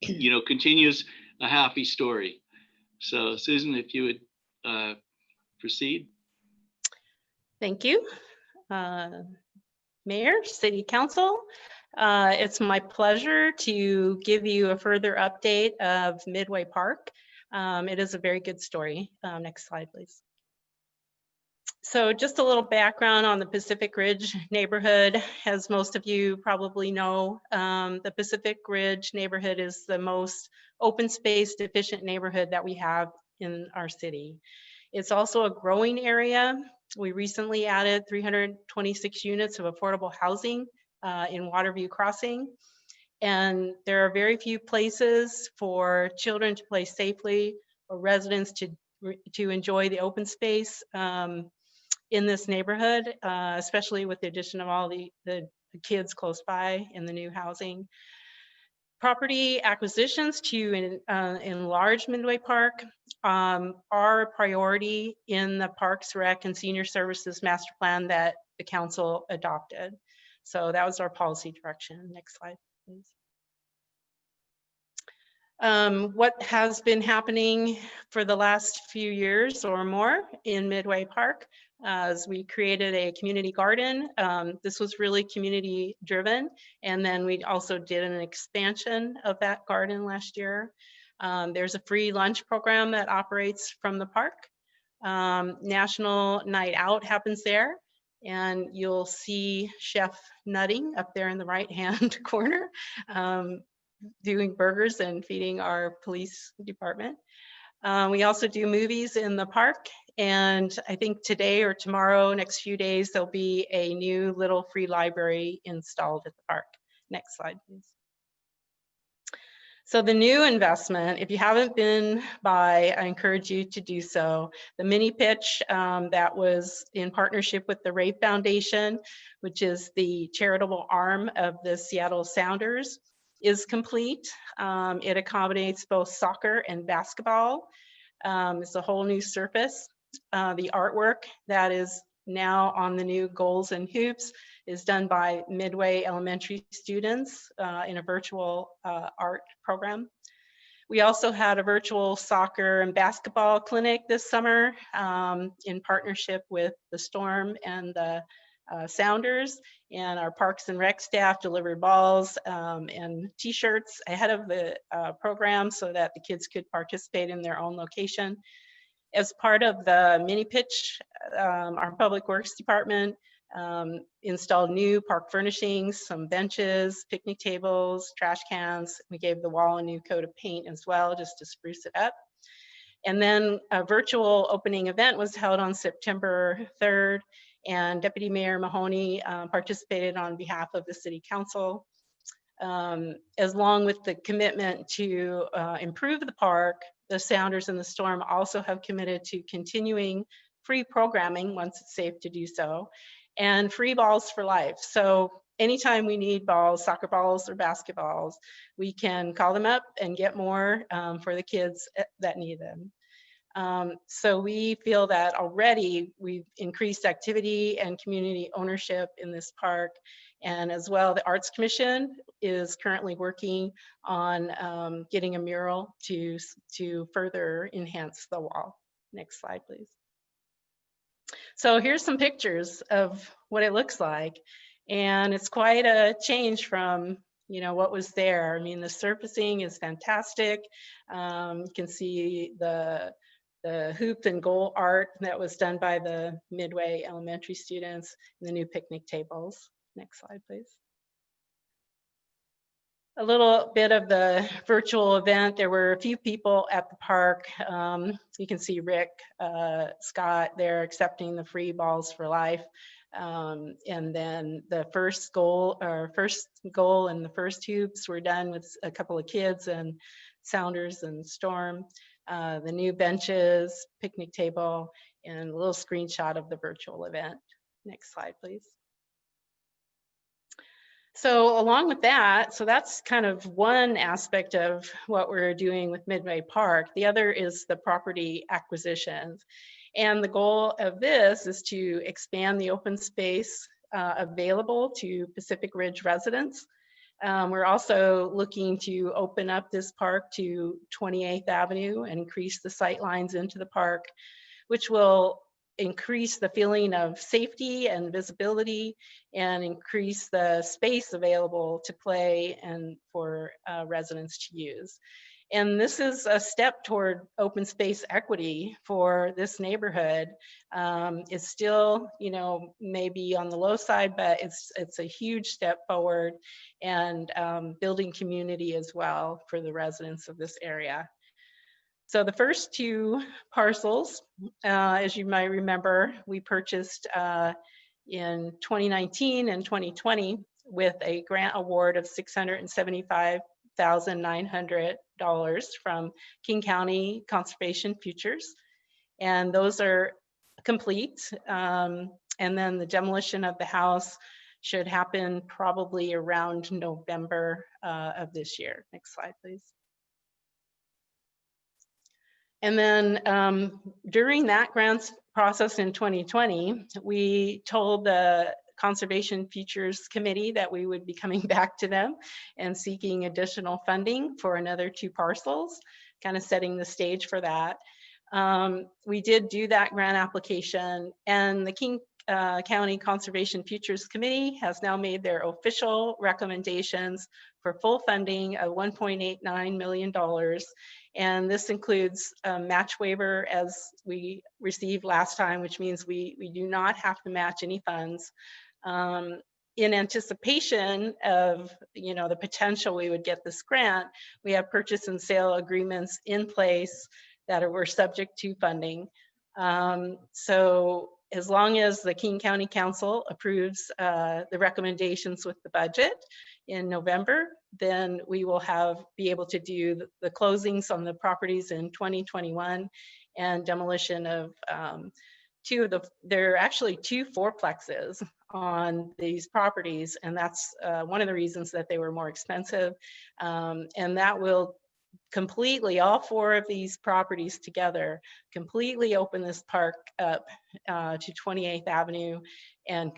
continues a happy story. So Susan, if you would proceed. Thank you. Mayor, City Council, it's my pleasure to give you a further update of Midway Park. It is a very good story. Next slide, please. So just a little background on the Pacific Ridge neighborhood. As most of you probably know, the Pacific Ridge neighborhood is the most open space efficient neighborhood that we have in our city. It's also a growing area. We recently added 326 units of affordable housing in Waterview Crossing. And there are very few places for children to play safely or residents to enjoy the open space in this neighborhood, especially with the addition of all the kids close by in the new housing. Property acquisitions to enlarge Midway Park are a priority in the Parks, Rec, and Senior Services Master Plan that the council adopted. So that was our policy direction. Next slide, please. What has been happening for the last few years or more in Midway Park as we created a community garden. This was really community driven. And then we also did an expansion of that garden last year. There's a free lunch program that operates from the park. National Night Out happens there. And you'll see Chef Nutting up there in the right-hand corner, doing burgers and feeding our police department. We also do movies in the park. And I think today or tomorrow, next few days, there'll be a new little free library installed at the park. Next slide, please. So the new investment, if you haven't been by, I encourage you to do so. The mini pitch that was in partnership with the Rape Foundation, which is the charitable arm of the Seattle Sounders, is complete. It accommodates both soccer and basketball. It's a whole new surface. The artwork that is now on the new goals and hoops is done by Midway Elementary students in a virtual art program. We also had a virtual soccer and basketball clinic this summer in partnership with the Storm and the Sounders, and our Parks and Rec staff delivered balls and t-shirts ahead of the program so that the kids could participate in their own location. As part of the mini pitch, our Public Works Department installed new park furnishings, some benches, picnic tables, trash cans. We gave the wall a new coat of paint as well, just to spruce it up. And then a virtual opening event was held on September 3rd, and Deputy Mayor Mahoney participated on behalf of the City Council. As long with the commitment to improve the park, the Sounders and the Storm also have committed to continuing free programming once it's safe to do so, and free balls for life. So anytime we need balls, soccer balls or basketballs, we can call them up and get more for the kids that need them. So we feel that already we've increased activity and community ownership in this park. And as well, the Arts Commission is currently working on getting a mural to further enhance the wall. Next slide, please. So here's some pictures of what it looks like. And it's quite a change from what was there. I mean, the surfacing is fantastic. You can see the hoop and goal art that was done by the Midway Elementary students, and the new picnic tables. Next slide, please. A little bit of the virtual event. There were a few people at the park. You can see Rick Scott there accepting the free balls for life. And then the first goal and the first hoops were done with a couple of kids and Sounders and Storm. The new benches, picnic table, and a little screenshot of the virtual event. Next slide, please. So along with that, so that's kind of one aspect of what we're doing with Midway Park. The other is the property acquisitions. And the goal of this is to expand the open space available to Pacific Ridge residents. We're also looking to open up this park to 28th Avenue and increase the sight lines into the park, which will increase the feeling of safety and visibility and increase the space available to play and for residents to use. And this is a step toward open space equity for this neighborhood. It's still, maybe on the low side, but it's a huge step forward, and building community as well for the residents of this area. So the first two parcels, as you might remember, we purchased in 2019 and 2020 with a grant award of $675,900 from King County Conservation Futures. And those are complete. And then the demolition of the house should happen probably around November of this year. Next slide, please. And then during that grants process in 2020, we told the Conservation Futures Committee that we would be coming back to them and seeking additional funding for another 2 parcels, kind of setting the stage for that. We did do that grant application, and the King County Conservation Futures Committee has now made their official recommendations for full funding of $1.89 million. And this includes a match waiver as we received last time, which means we do not have to match any funds. In anticipation of the potential we would get this grant, we have purchase and sale agreements in place that were subject to funding. So as long as the King County Council approves the recommendations with the budget in November, then we will be able to do the closings on the properties in 2021 and demolition of there are actually 2 fourplexes on these properties, and that's one of the reasons that they were more expensive. And that will completely, all 4 of these properties together, completely open this park up to 28th Avenue and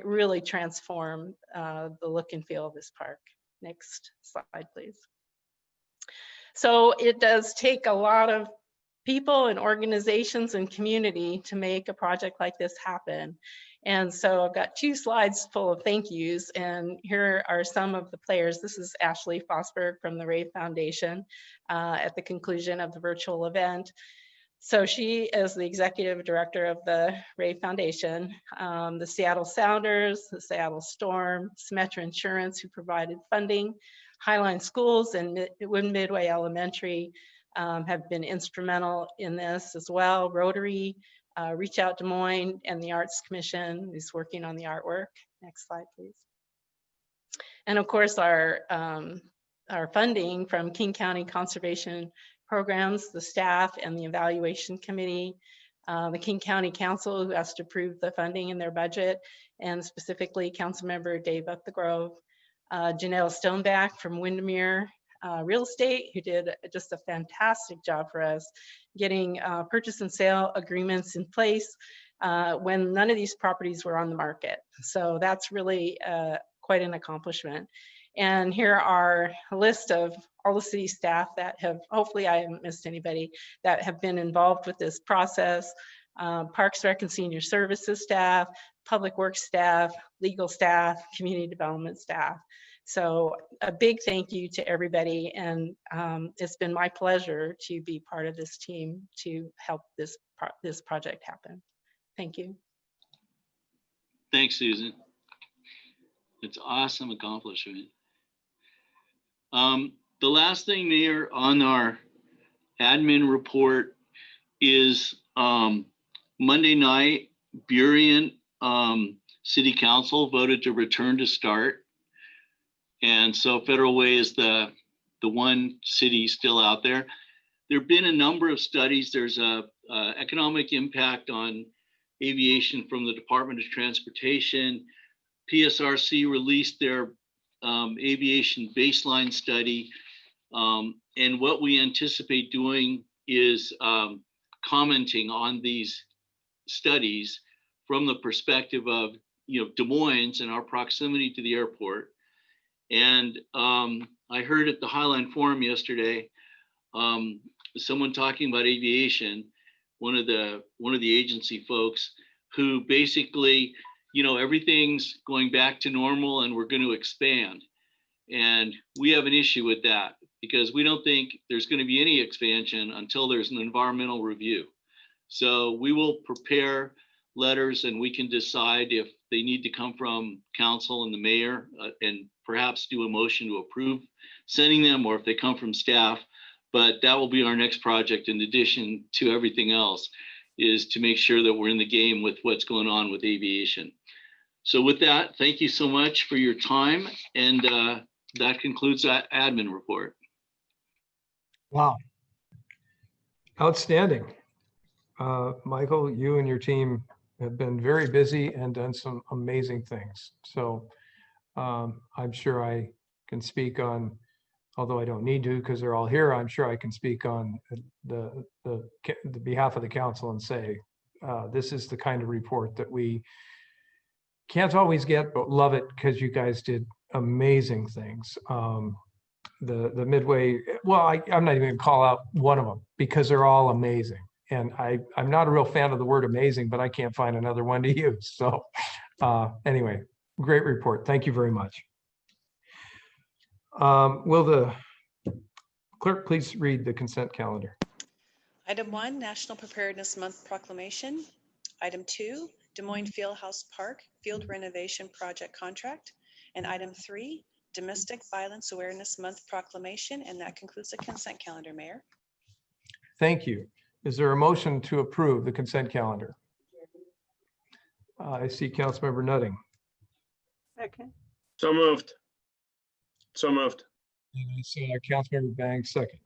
really transform the look and feel of this park. Next slide, please. So it does take a lot of people and organizations and community to make a project like this happen. And so I've got 2 slides full of thank yous, and here are some of the players. This is Ashley Fosberg from the Rave Foundation at the conclusion of the virtual event. So she is the executive director of the Rave Foundation, the Seattle Sounders, the Seattle Storm, Symetra Insurance, who provided funding, Highline Schools and Midway Elementary have been instrumental in this as well. Rotary, Reach Out Des Moines, and the Arts Commission is working on the artwork. Next slide, please. And of course, our funding from King County Conservation Programs, the staff, and the evaluation committee, the King County Council, who has to approve the funding in their budget, and specifically Councilmember Dave Upthegrove, Janelle Stoneback from Windermere Real Estate, who did just a fantastic job for us getting purchase and sale agreements in place when none of these properties were on the market. So that's really quite an accomplishment. And here are a list of all the city staff that have, hopefully I haven't missed anybody, that have been involved with this process. Parks Rec and Senior Services staff, Public Works staff, legal staff, community development staff. So a big thank you to everybody, and it's been my pleasure to be part of this team to help this project happen. Thank you. Thanks, Susan. It's awesome accomplishment. The last thing, Mayor, on our admin report is Monday night, Burien City Council voted to return to START. And so Federal Way is the one city still out there. There have been a number of studies. There's a economic impact on aviation from the Department of Transportation. PSRC released their aviation baseline study. And what we anticipate doing is commenting on these studies from the perspective of Des Moines and our proximity to the airport. And I heard at the Highline Forum yesterday, someone talking about aviation, one of the agency folks, who basically, everything's going back to normal and we're going to expand. And we have an issue with that because we don't think there's going to be any expansion until there's an environmental review. So we will prepare letters and we can decide if they need to come from council and the mayor and perhaps do a motion to approve sending them, or if they come from staff. But that will be our next project, in addition to everything else, is to make sure that we're in the game with what's going on with aviation. So with that, thank you so much for your time. And that concludes that admin report. Wow. Outstanding. Michael, you and your team have been very busy and done some amazing things. So I'm sure I can speak on, although I don't need to because they're all here, I'm sure I can speak on the behalf of the council and say, this is the kind of report that we can't always get, but love it because you guys did amazing things. The Midway, well, I'm not even gonna call out one of them because they're all amazing. And I'm not a real fan of the word amazing, but I can't find another one to use. So anyway, great report. Thank you very much. Will the clerk please read the consent calendar? Item 1, National Preparedness Month Proclamation. Item 2, Des Moines Fieldhouse Park Field Renovation Project Contract. And item 3, Domestic Violence Awareness Month Proclamation. And that concludes the consent calendar, Mayor. Thank you. Is there a motion to approve the consent calendar? I see Councilmember Nutting. Second. So moved. So moved. And I saw Councilmember Bangs second.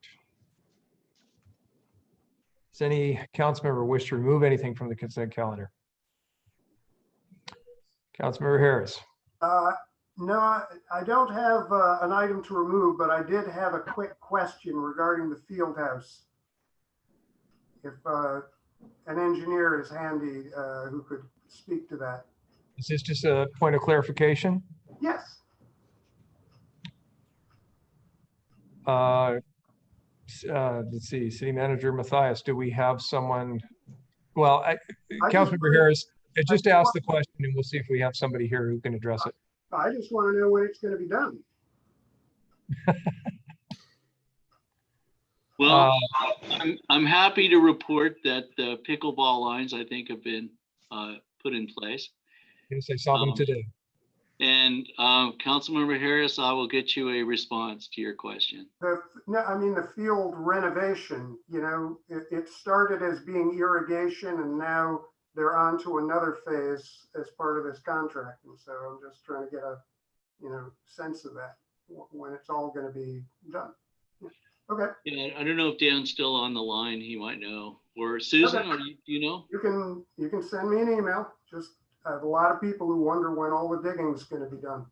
Does any council member wish to remove anything from the consent calendar? Councilmember Harris. No, I don't have an item to remove, but I did have a quick question regarding the field house. If an engineer is handy who could speak to that. Is this just a point of clarification? Yes. Let's see, City Manager Matthias, do we have someone? Well, Councilmember Harris, just ask the question and we'll see if we have somebody here who can address it. I just want to know when it's going to be done. Well, I'm happy to report that the pickleball lines, I think, have been put in place. Yes, I saw them today. And Councilmember Harris, I will get you a response to your question. No, I mean, the field renovation, you know, it started as being irrigation and now they're on to another phase as part of this contract. And so I'm just trying to get a, you know, sense of that when it's all going to be done. Okay. Yeah, I don't know if Dan's still on the line. He might know. Or Susan, Okay. or do you know? You can send me an email. Just I have a lot of people who wonder when all the digging is going to be done.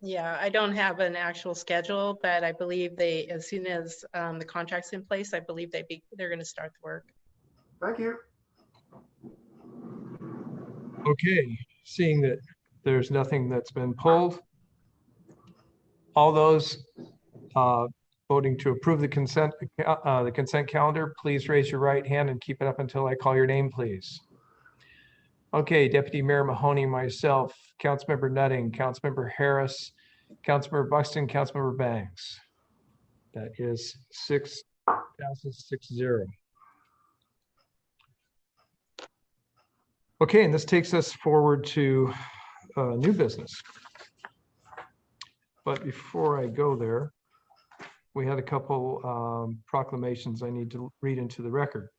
Yeah, I don't have an actual schedule, but I believe they, as soon as the contract's in place, I believe they're going to start the work. Thank you. Okay, seeing that there's nothing that's been pulled. All those voting to approve the consent calendar, please raise your right hand and keep it up until I call your name, please. Okay, Deputy Mayor Mahoney, myself, Councilmember Nutting, Councilmember Harris, Councilmember Buxton, Councilmember Banks. That is 6, passes 6-0. Okay, and this takes us forward to new business. But before I go there, we had a couple proclamations I need to read into the record.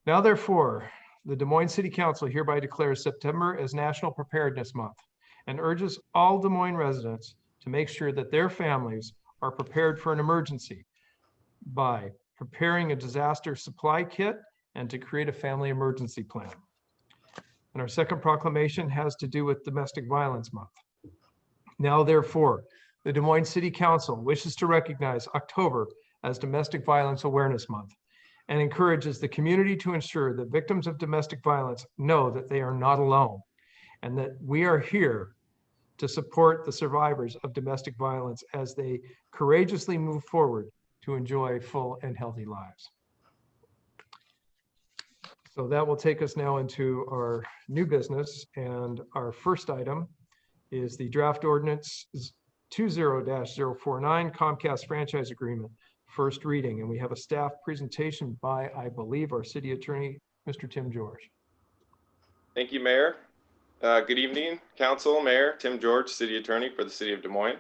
Now, therefore, the Des Moines City Council hereby declares September as National Preparedness Month and urges all Des Moines residents to make sure that their families are prepared for an emergency by preparing a disaster supply kit and to create a family emergency plan. And our second proclamation has to do with Domestic Violence Month. Now, therefore, the Des Moines City Council wishes to recognize October as Domestic Violence Awareness Month and encourages the community to ensure that victims of domestic violence know that they are not alone and that we are here to support the survivors of domestic violence as they courageously move forward to enjoy full and healthy lives. So that will take us now into our new business, and our first item is the draft ordinance 20-049 Comcast franchise agreement, first reading. And we have a staff presentation by, I believe, our city attorney, Mr. Tim George. Thank you, Mayor. Good evening, Council, Mayor, Tim George, City Attorney for the City of Des Moines.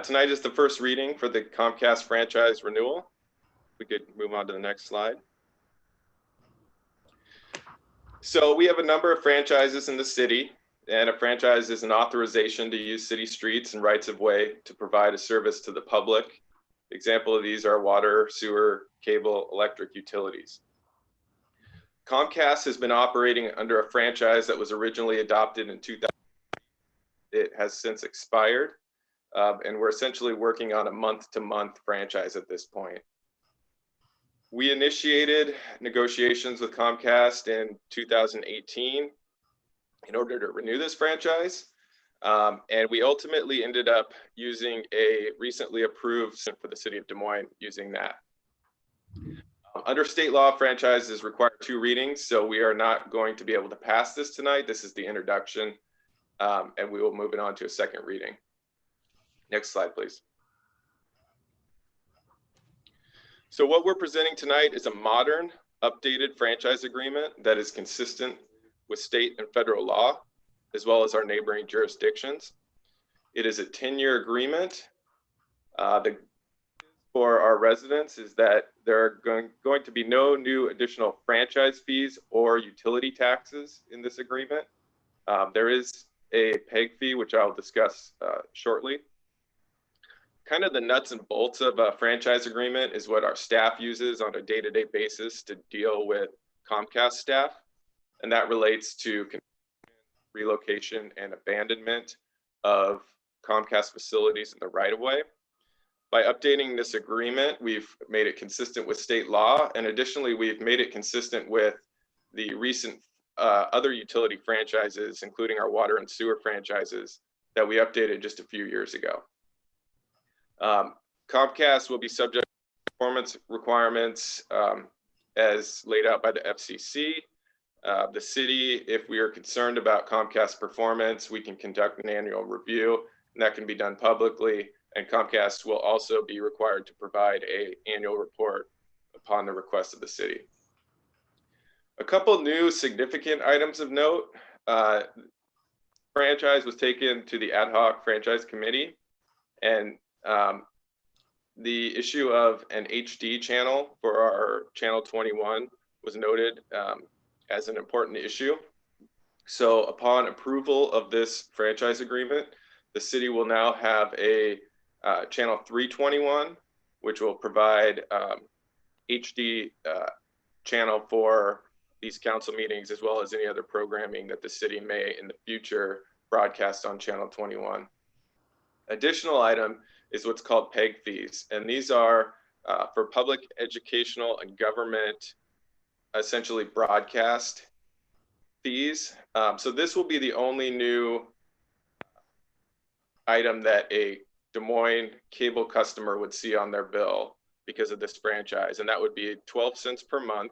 Tonight is the first reading for the Comcast franchise renewal. We could move on to the next slide. So we have a number of franchises in the city, and a franchise is an authorization to use city streets and rights of way to provide a service to the public. Example of these are water, sewer, cable, electric utilities. Comcast has been operating under a franchise that was originally adopted in 2000. It has since expired, and we're essentially working on a month-to-month franchise at this point. We initiated negotiations with Comcast in 2018 in order to renew this franchise, and we ultimately ended up using a recently approved for the city of Des Moines using that. Under state law, franchises require 2 readings, so we are not going to be able to pass this tonight. This is the introduction, and we will move it on to a second reading. Next slide, please. So what we're presenting tonight is a modern, updated franchise agreement that is consistent with state and federal law, as well as our neighboring jurisdictions. It is a 10-year agreement. For our residents is that there are going to be no new additional franchise fees or utility taxes in this agreement. There is a PEG fee, which I'll discuss shortly. Kind of the nuts and bolts of a franchise agreement is what our staff uses on a day-to-day basis to deal with Comcast staff, and that relates to relocation and abandonment of Comcast facilities in the right-of-way. By updating this agreement, we've made it consistent with state law, and additionally, we've made it consistent with the recent other utility franchises, including our water and sewer franchises that we updated just a few years ago. Comcast will be subject to performance requirements as laid out by the FCC. The city, if we are concerned about Comcast performance, we can conduct an annual review, and that can be done publicly. And Comcast will also be required to provide an annual report upon the request of the city. A couple new significant items of note. Franchise was taken to the ad hoc franchise committee, and the issue of an HD channel for our channel 21 was noted as an important issue. So upon approval of this franchise agreement, the city will now have a channel 321, which will provide HD channel for these council meetings, as well as any other programming that the city may in the future broadcast on channel 21. Additional item is what's called PEG fees, and these are for public, educational, and government, essentially broadcast fees. So this will be the only new item that a Des Moines cable customer would see on their bill because of this franchise, and that would be 12 cents per month.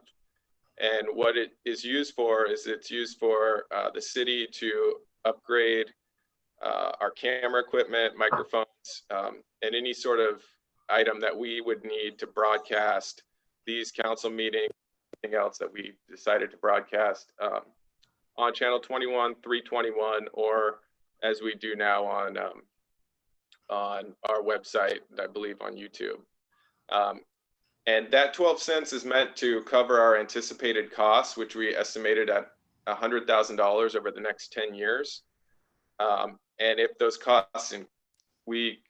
And what it is used for is it's used for the city to upgrade our camera equipment, microphones, and any sort of item that we would need to broadcast these council meetings, anything else that we decided to broadcast on channel 21, 321, or as we do now on our website, I believe on YouTube. And that 12 cents is meant to cover our anticipated costs, which we estimated at $100,000 over the next 10 years. And if those costs, and we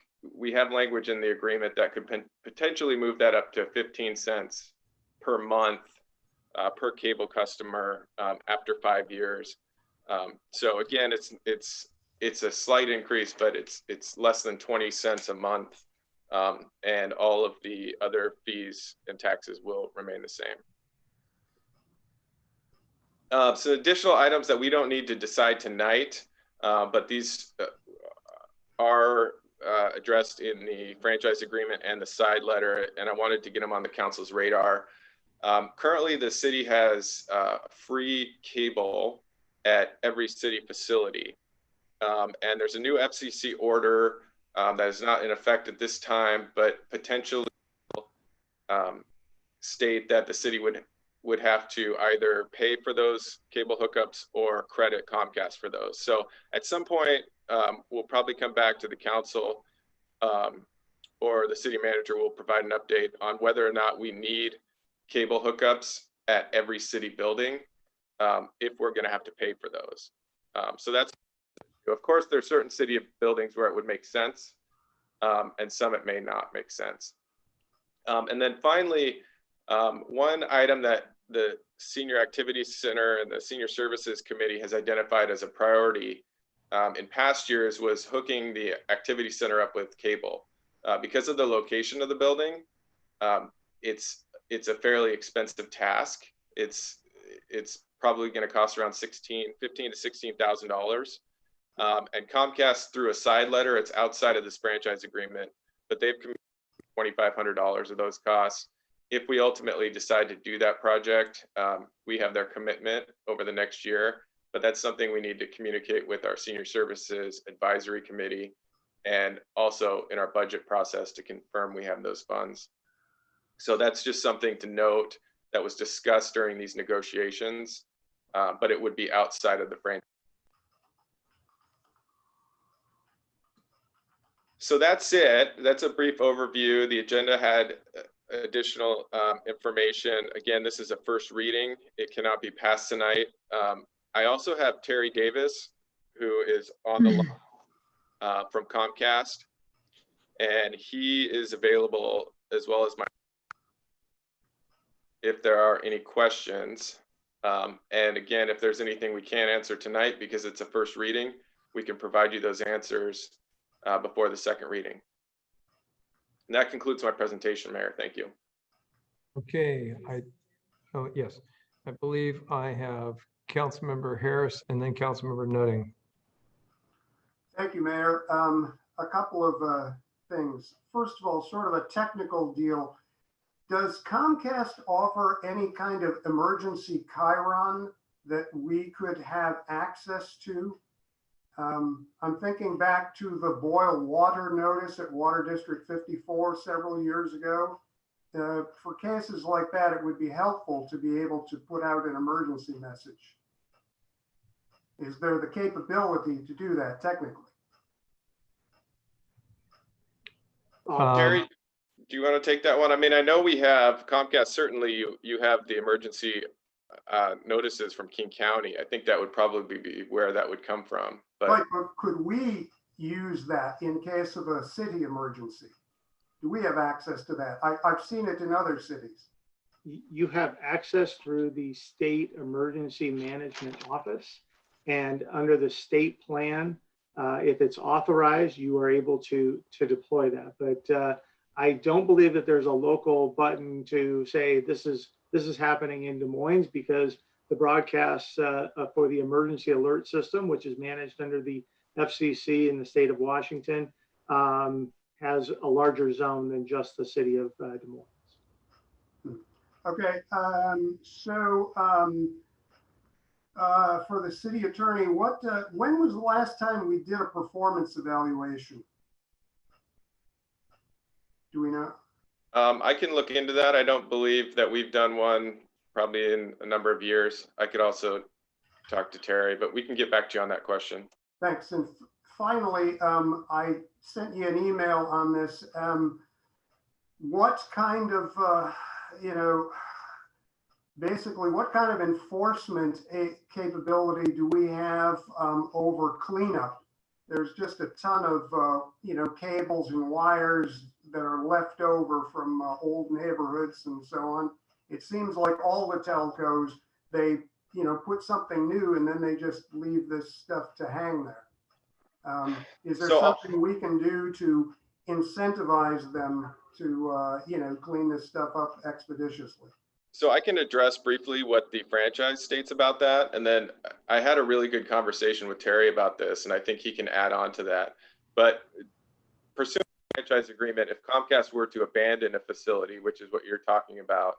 have language in the agreement that could potentially move that up to 15 cents per month per cable customer after 5 years. So again, it's a slight increase, but it's less than 20 cents a month, and all of the other fees and taxes will remain the same. So additional items that we don't need to decide tonight, but these are addressed in the franchise agreement and the side letter, and I wanted to get them on the council's radar. Currently, the city has free cable at every city facility. And there's a new FCC order that is not in effect at this time, but potentially state that the city would have to either pay for those cable hookups or credit Comcast for those. So at some point, we'll probably come back to the council or the city manager will provide an update on whether or not we need cable hookups at every city building if we're going to have to pay for those. So that's, of course, there's certain city buildings where it would make sense, and some it may not make sense. And then finally, one item that the Senior Activities Center and the Senior Services Committee has identified as a priority in past years was hooking the Activity Center up with cable. Because of the location of the building, it's a fairly expensive task. It's probably going to cost around $15,000 to $16,000. And Comcast, through a side letter, it's outside of this franchise agreement, but they've committed $2,500 of those costs. If we ultimately decide to do that project, we have their commitment over the next year, but that's something we need to communicate with our Senior Services Advisory Committee and also in our budget process to confirm we have those funds. So that's just something to note that was discussed during these negotiations, but it would be outside of the franchise. So that's it. That's a brief overview. The agenda had additional information. Again, this is a first reading. It cannot be passed tonight. I also have Terry Davis, who is on the line from Comcast, and he is available as well as my, if there are any questions. And again, if there's anything we can't answer tonight because it's a first reading, we can provide you those answers before the second reading. And that concludes my presentation, Mayor. Thank you. Okay, yes, I believe I have Councilmember Harris and then Councilmember Nutting. Thank you, Mayor. A couple of things. First of all, sort of a technical deal. Does Comcast offer any kind of emergency Chiron that we could have access to? I'm thinking back to the boil water notice at Water District 54 several years ago. For cases like that, it would be helpful to be able to put out an emergency message. Is there the capability to do that technically? Terry, do you want to take that one? I mean, I know we have Comcast, certainly you have the emergency notices from King County. I think that would probably be where that would come from. But could we use that in case of a city emergency? Do we have access to that? I've seen it in other cities. You have access through the State Emergency Management Office, and under the state plan, if it's authorized, you are able to deploy that. But I don't believe that there's a local button to say this is happening in Des Moines, because the broadcasts for the emergency alert system, which is managed under the FCC in the state of Washington, has a larger zone than just the city of Des Moines. Okay, for the city attorney, when was the last time we did a performance evaluation? Do we know? I can look into that. I don't believe that we've done one probably in a number of years. I could also talk to Terry, but we can get back to you on that question. Thanks. And finally, I sent you an email on this. What kind of, basically what kind of enforcement capability do we have over cleanup? There's just a ton of, cables and wires that are left over from old neighborhoods and so on. It seems like all the telcos, they, put something new and then they just leave this stuff to hang there. Is there something we can do to incentivize them to, clean this stuff up expeditiously? So I can address briefly what the franchise states about that. And then I had a really good conversation with Terry about this, and I think he can add on to that. But pursuant to the franchise agreement, if Comcast were to abandon a facility, which is what you're talking about,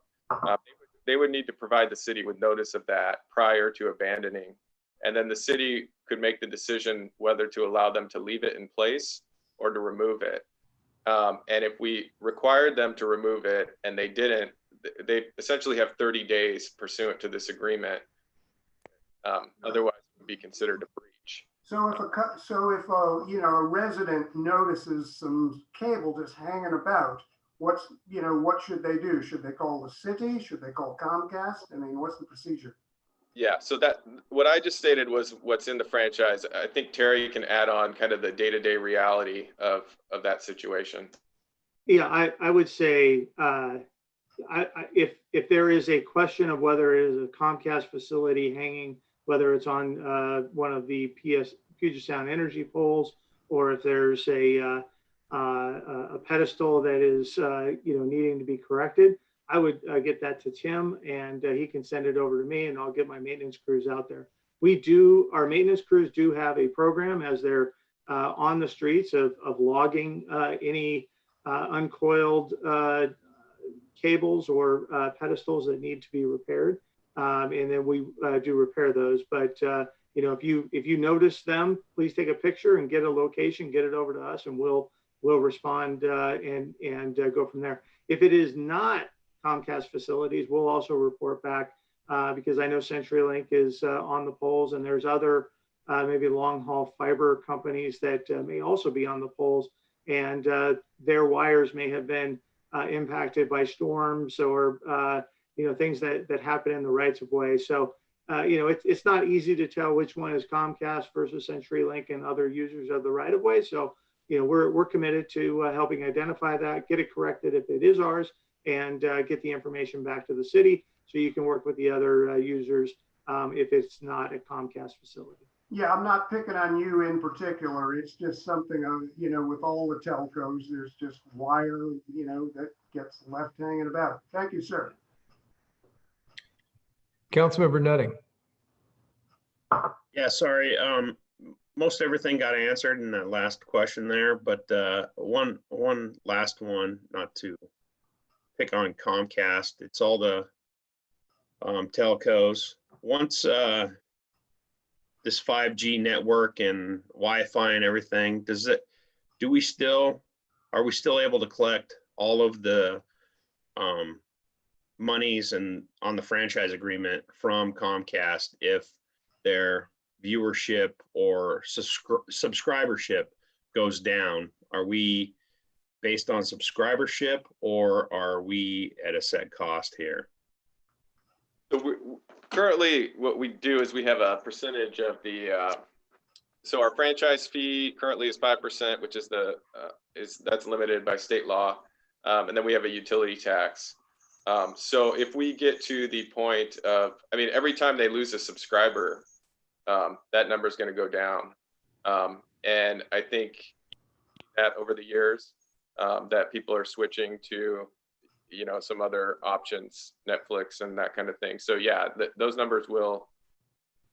they would need to provide the city with notice of that prior to abandoning. And then the city could make the decision whether to allow them to leave it in place or to remove it. And if we required them to remove it and they didn't, they essentially have 30 days pursuant to this agreement. Otherwise, it would be considered a breach. So if a resident notices some cable just hanging about, what should they do? Should they call the city? Should they call Comcast? I mean, what's the procedure? Yeah, so that what I just stated was what's in the franchise. I think Terry can add on kind of the day-to-day reality of that situation. Yeah, I would say if there is a question of whether it is a Comcast facility hanging, whether it's on one of the Puget Sound Energy poles, or if there's a pedestal that is needing to be corrected, I would get that to Tim, and he can send it over to me, and I'll get my maintenance crews out there. Our maintenance crews do have a program as they're on the streets of logging any uncoiled cables or pedestals that need to be repaired, and then we do repair those. But if you notice them, please take a picture and get a location, get it over to us, and we'll respond and go from there. If it is not Comcast facilities, we'll also report back because I know CenturyLink is on the poles, and there's other maybe long haul fiber companies that may also be on the poles, and their wires may have been impacted by storms or things that happen in the rights of way. So it's not easy to tell which one is Comcast versus CenturyLink and other users of the right of way. So we're committed to helping identify that, get it corrected if it is ours, and get the information back to the city so you can work with the other users if it's not a Comcast facility. Yeah, I'm not picking on you in particular. It's just something of, with all the telcos, there's just wire, that gets left hanging about. Thank you, sir. Councilmember Nutting. Yeah, sorry. Most everything got answered in that last question there, but one last one, not to pick on Comcast. It's all the telcos. Once this 5G network and Wi-Fi and everything, are we still able to collect all of the monies and on the franchise agreement from Comcast if their viewership or subscribership goes down? Are we based on subscribership, or are we at a set cost here? So currently, what we do is we have a percentage of the. So our franchise fee currently is 5%, which is that's limited by state law, and then we have a utility tax. So if we get to the point of, every time they lose a subscriber, that number is going to go down, and I think that over the years that people are switching to some other options, Netflix and that kind of thing. So yeah, those numbers will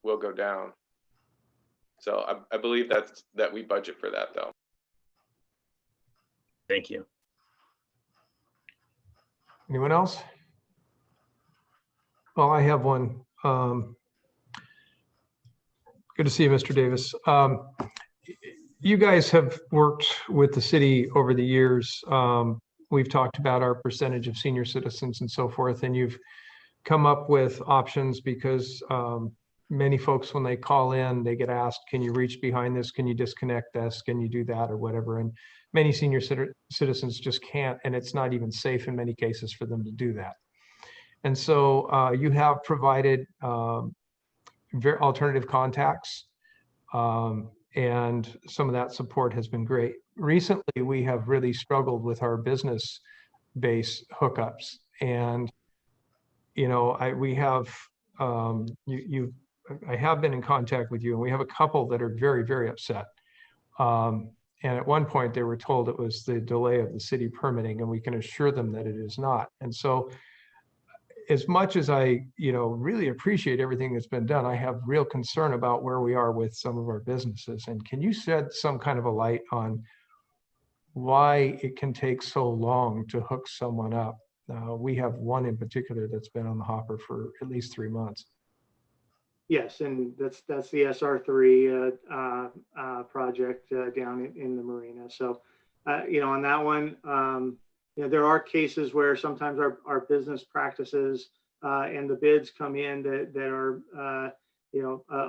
go down. So I believe that we budget for that though. Thank you. Anyone else? Well, I have one. Good to see you, Mr. Davis. You guys have worked with the city over the years. We've talked about our percentage of senior citizens and so forth, and you've come up with options because many folks, when they call in, they get asked, can you reach behind this? Can you disconnect this? Can you do that or whatever? And many senior citizens just can't, and it's not even safe in many cases for them to do that. And so you have provided alternative contacts, and some of that support has been great. Recently, we have really struggled with our business base hookups, and I have been in contact with you, and we have a couple that are very, very upset. And at one point, they were told it was the delay of the city permitting, and we can assure them that it is not. And so, as much as I, really appreciate everything that's been done, I have real concern about where we are with some of our businesses. And can you shed some kind of a light on why it can take so long to hook someone up? We have one in particular that's been on the hopper for at least 3 months. Yes, and that's the SR3 project down in the marina. So, on that one, there are cases where sometimes our business practices and the bids come in that are, a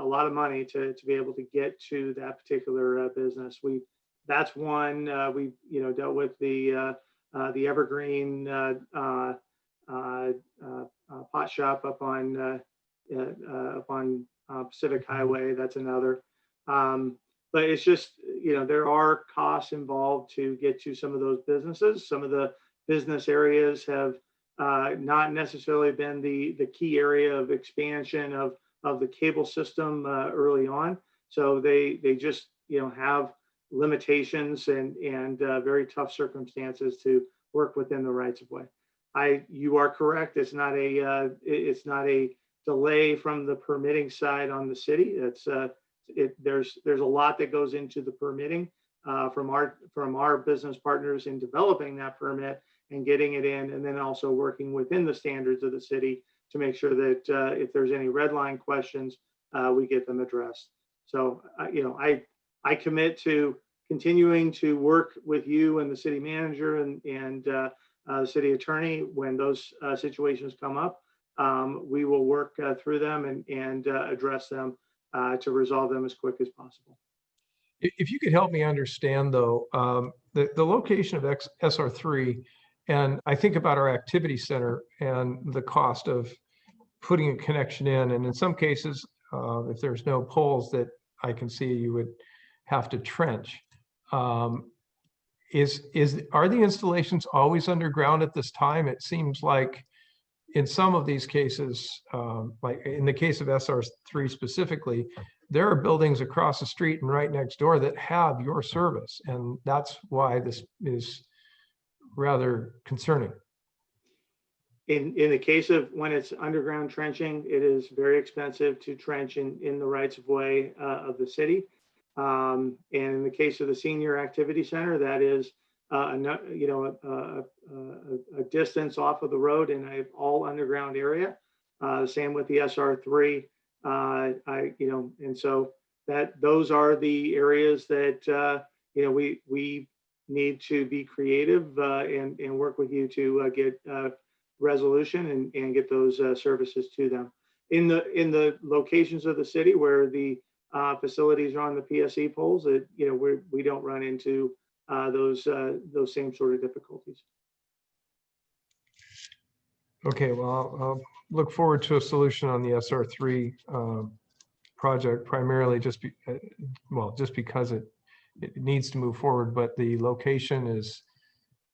lot of money to be able to get to that particular business. That's one we dealt with the Evergreen pot shop up on Pacific Highway. That's another. But it's just, there are costs involved to get to some of those businesses. Some of the business areas have not necessarily been the key area of expansion of the cable system early on. So they just, have limitations and very tough circumstances to work within the rights of way. You are correct. It's not a delay from the permitting side on the city. There's a lot that goes into the permitting from our business partners in developing that permit and getting it in, and then also working within the standards of the city to make sure that if there's any red line questions, we get them addressed. So, I commit to continuing to work with you and the city manager and the city attorney when those situations come up. We will work through them and address them to resolve them as quick as possible. If you could help me understand though, the location of SR3, and I think about our activity center and the cost of putting a connection in, and in some cases, if there's no poles that I can see, you would have to trench. Are the installations always underground at this time? It seems like in some of these cases, like in the case of SR3 specifically, there are buildings across the street and right next door that have your service. And that's why this is rather concerning. In the case of when it's underground trenching, it is very expensive to trench in the rights of way of the city. And in the case of the senior activity center, that is a distance off of the road in an all underground area. Same with the SR3. And so those are the areas that we need to be creative and work with you to get resolution and get those services to them. In the locations of the city where the facilities are on the PSE poles, we don't run into those same sort of difficulties. Okay, well, I'll look forward to a solution on the SR3 project, primarily just because it needs to move forward, but the location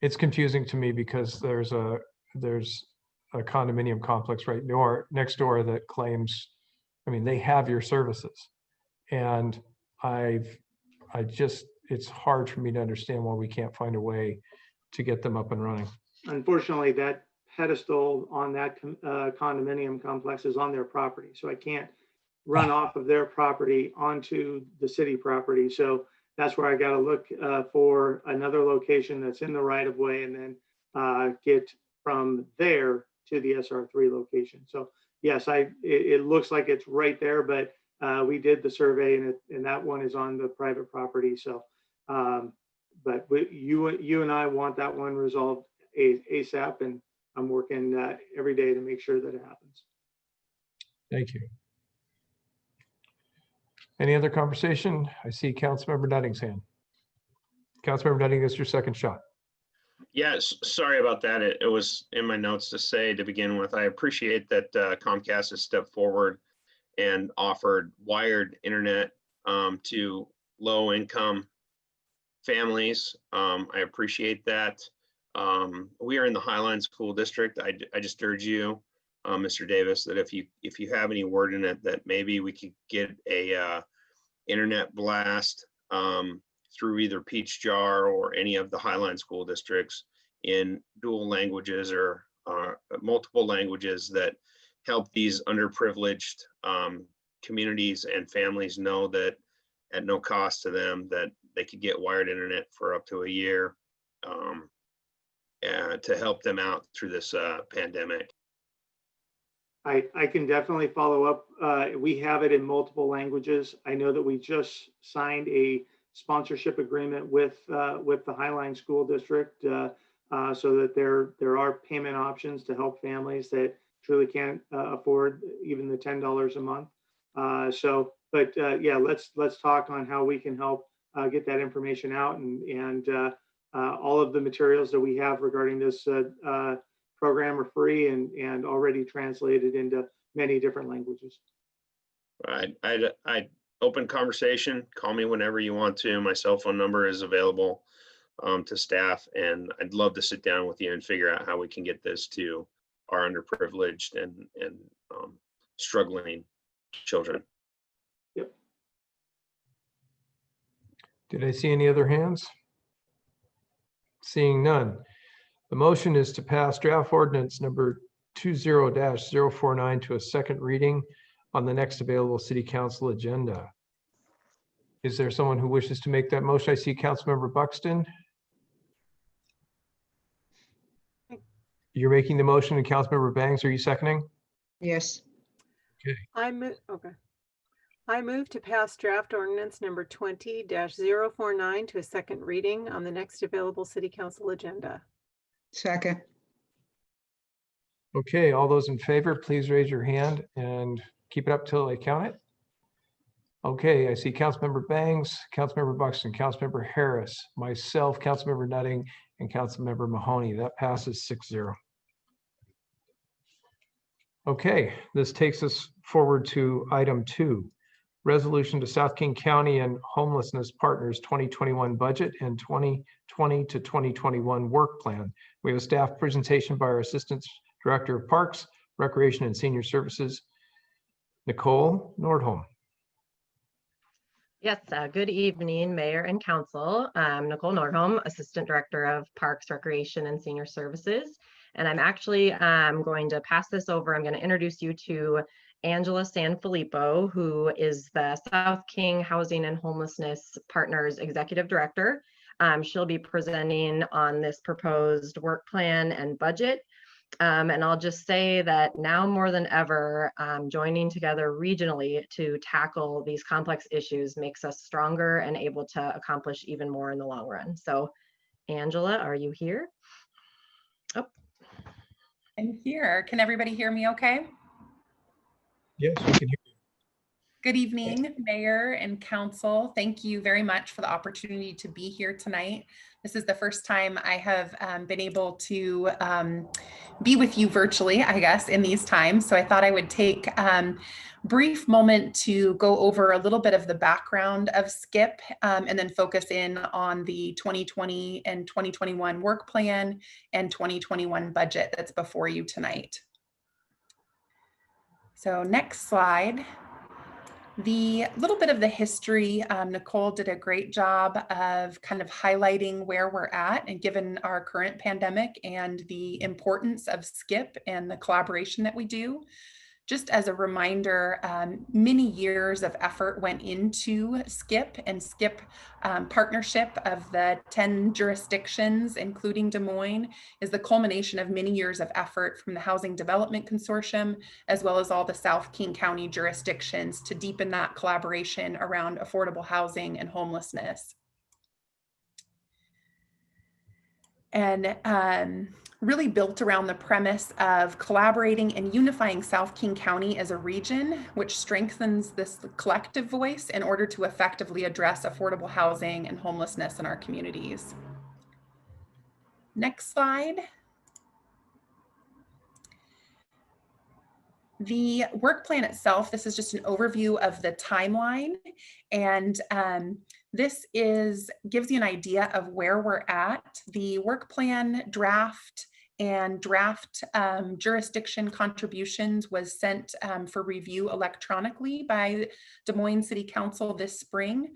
it's confusing to me because there's a condominium complex right next door that claims, they have your services. And it's hard for me to understand why we can't find a way to get them up and running. Unfortunately, that pedestal on that condominium complex is on their property. So I can't run off of their property onto the city property. So that's where I got to look for another location that's in the right of way and then get from there to the SR3 location. So yes, it looks like it's right there, but we did the survey and that one is on the private property. So, but you and I want that one resolved ASAP, and I'm working every day to make sure that it happens. Thank you. Any other conversation? I see Councilmember Nutting's hand. Councilmember Nutting, it's your second shot. Yes, sorry about that. It was in my notes to say to begin with, I appreciate that Comcast has stepped forward and offered wired internet to low income families. I appreciate that. We are in the Highline School District. I just urge you, Mr. Davis, that if you have any word in it, that maybe we could get a internet blast through either Peach Jar or any of the Highline School Districts in dual languages or multiple languages that help these underprivileged communities and families know that at no cost to them that they could get wired internet for up to a year to help them out through this pandemic. I can definitely follow up. We have it in multiple languages. I know that we just signed a sponsorship agreement with the Highline School District so that there are payment options to help families that truly can't afford even the $10 a month. Yeah, let's talk on how we can help get that information out and all of the materials that we have regarding this program are free and already translated into many different languages. I open conversation, call me whenever you want to. My cell phone number is available to staff, and I'd love to sit down with you and figure out how we can get this to our underprivileged and struggling children. Did I see any other hands? Seeing none. The motion is to pass draft ordinance number 20-049 to a second reading on the next available city council agenda. Is there someone who wishes to make that motion? I see Councilmember Buxton. You're making the motion, and Councilmember Bangs, are you seconding? Yes. Okay. I move to pass draft ordinance number 20-049 to a second reading on the next available city council agenda. Second. Okay, all those in favor, please raise your hand and keep it up till I count it. Okay, I see Councilmember Bangs, Councilmember Buxton, Councilmember Harris, myself, Councilmember Nutting, and Councilmember Mahoney. That passes 6-0. Okay, this takes us forward to item 2, resolution to South King County and Homelessness Partners 2021 budget and 2020 to 2021 work plan. We have a staff presentation by our Assistant Director of Parks, Recreation and Senior Services, Nicole Nordholm. Yes, good evening, Mayor and Council. I'm Nicole Nordholm, Assistant Director of Parks, Recreation, and Senior Services. And I'm actually going to pass this over. I'm going to introduce you to Angela Sanfilippo, who is the South King Housing and Homelessness Partners Executive Director. She'll be presenting on this proposed work plan and budget. And I'll just say that now more than ever, joining together regionally to tackle these complex issues makes us stronger and able to accomplish even more in the long run. So Angela, are you here? Oh. I'm here. Can everybody hear me okay? Yes, we can hear you. Good evening, Mayor and Council. Thank you very much for the opportunity to be here tonight. This is the first time I have been able to be with you virtually, I guess, in these times. So I thought I would take a brief moment to go over a little bit of the background of SCIP and then focus in on the 2020 and 2021 work plan and 2021 budget that's before you tonight. So next slide. The little bit of the history, Nicole did a great job of kind of highlighting where we're at and given our current pandemic and the importance of SCIP and the collaboration that we do. Just as a reminder, many years of effort went into SCIP and SCIP partnership of the 10 jurisdictions, including Des Moines, is the culmination of many years of effort from the Housing Development Consortium, as well as all the South King County jurisdictions to deepen that collaboration around affordable housing and homelessness. And really built around the premise of collaborating and unifying South King County as a region, which strengthens this collective voice in order to effectively address affordable housing and homelessness in our communities. Next slide. The work plan itself, this is just an overview of the timeline, and this gives you an idea of where we're at. The work plan draft and draft jurisdiction contributions was sent for review electronically by Des Moines City Council this spring.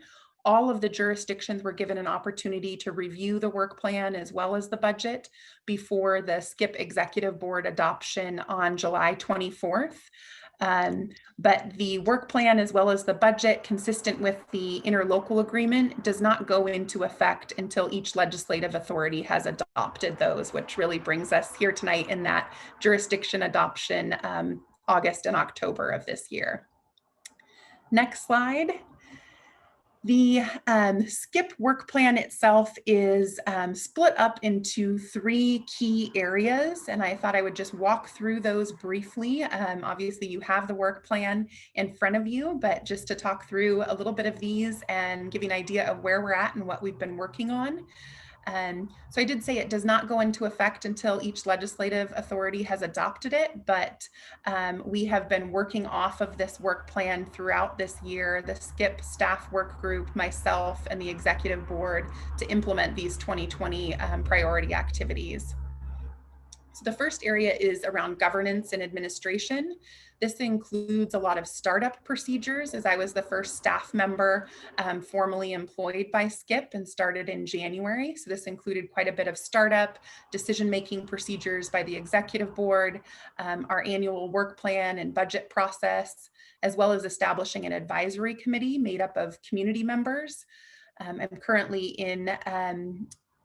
All of the jurisdictions were given an opportunity to review the work plan as well as the budget before the SCIP Executive Board adoption on July 24th. But the work plan as well as the budget, consistent with the interlocal agreement, does not go into effect until each legislative authority has adopted those, which really brings us here tonight in that jurisdiction adoption August and October of this year. Next slide. The SCIP work plan itself is split up into 3 key areas, and I thought I would just walk through those briefly. Obviously, you have the work plan in front of you, but just to talk through a little bit of these and give you an idea of where we're at and what we've been working on. So I did say it does not go into effect until each legislative authority has adopted it, but we have been working off of this work plan throughout this year, the SCIP staff work group, myself, and the executive board to implement these 2020 priority activities. So the first area is around governance and administration. This includes a lot of startup procedures, as I was the first staff member formally employed by SCIP and started in January. So this included quite a bit of startup decision-making procedures by the executive board, our annual work plan and budget process, as well as establishing an advisory committee made up of community members. I'm currently in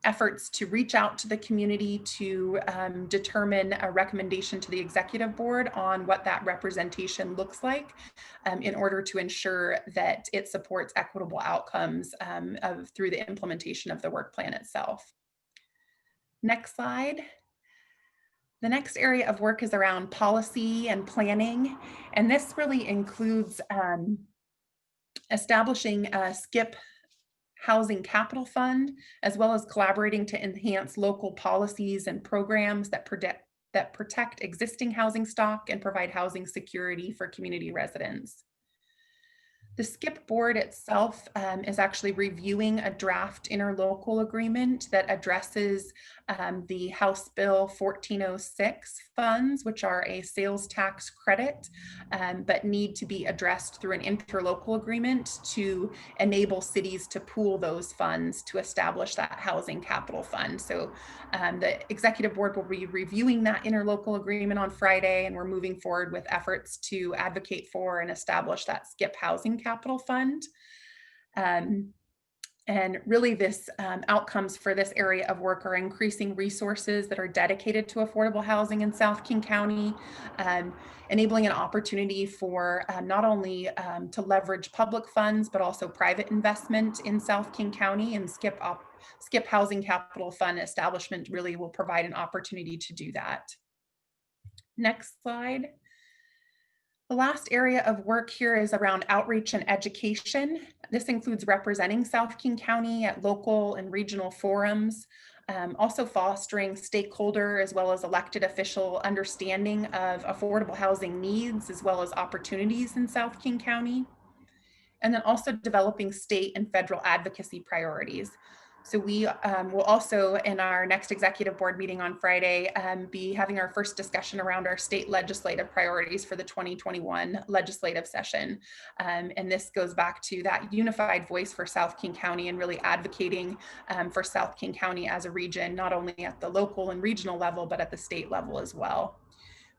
efforts to reach out to the community to determine a recommendation to the executive board on what that representation looks like in order to ensure that it supports equitable outcomes through the implementation of the work plan itself. Next slide. The next area of work is around policy and planning, and this really includes establishing a SCIP Housing Capital Fund, as well as collaborating to enhance local policies and programs that protect existing housing stock and provide housing security for community residents. The SCIP board itself is actually reviewing a draft interlocal agreement that addresses the House Bill 1406 funds, which are a sales tax credit, but need to be addressed through an interlocal agreement to enable cities to pool those funds to establish that housing capital fund. So the executive board will be reviewing that interlocal agreement on Friday, and we're moving forward with efforts to advocate for and establish that SCIP housing capital fund. And really this outcomes for this area of work are increasing resources that are dedicated to affordable housing in South King County, enabling an opportunity for not only to leverage public funds, but also private investment in South King County, and SCIP Housing Capital Fund establishment really will provide an opportunity to do that. Next slide. The last area of work here is around outreach and education. This includes representing South King County at local and regional forums, also fostering stakeholder as well as elected official understanding of affordable housing needs as well as opportunities in South King County, and then also developing state and federal advocacy priorities. So we will also, in our next executive board meeting on Friday, be having our first discussion around our state legislative priorities for the 2021 legislative session. And this goes back to that unified voice for South King County and really advocating for South King County as a region, not only at the local and regional level, but at the state level as well.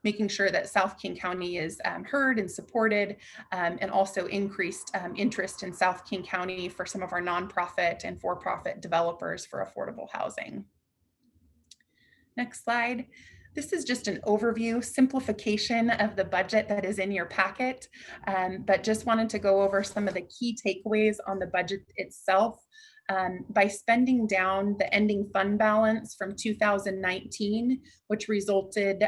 Making sure that South King County is heard and supported, and also increased interest in South King County for some of our nonprofit and for-profit developers for affordable housing. Next slide. This is just an overview, simplification of the budget that is in your packet, but just wanted to go over some of the key takeaways on the budget itself. By spending down the ending fund balance from 2019, which resulted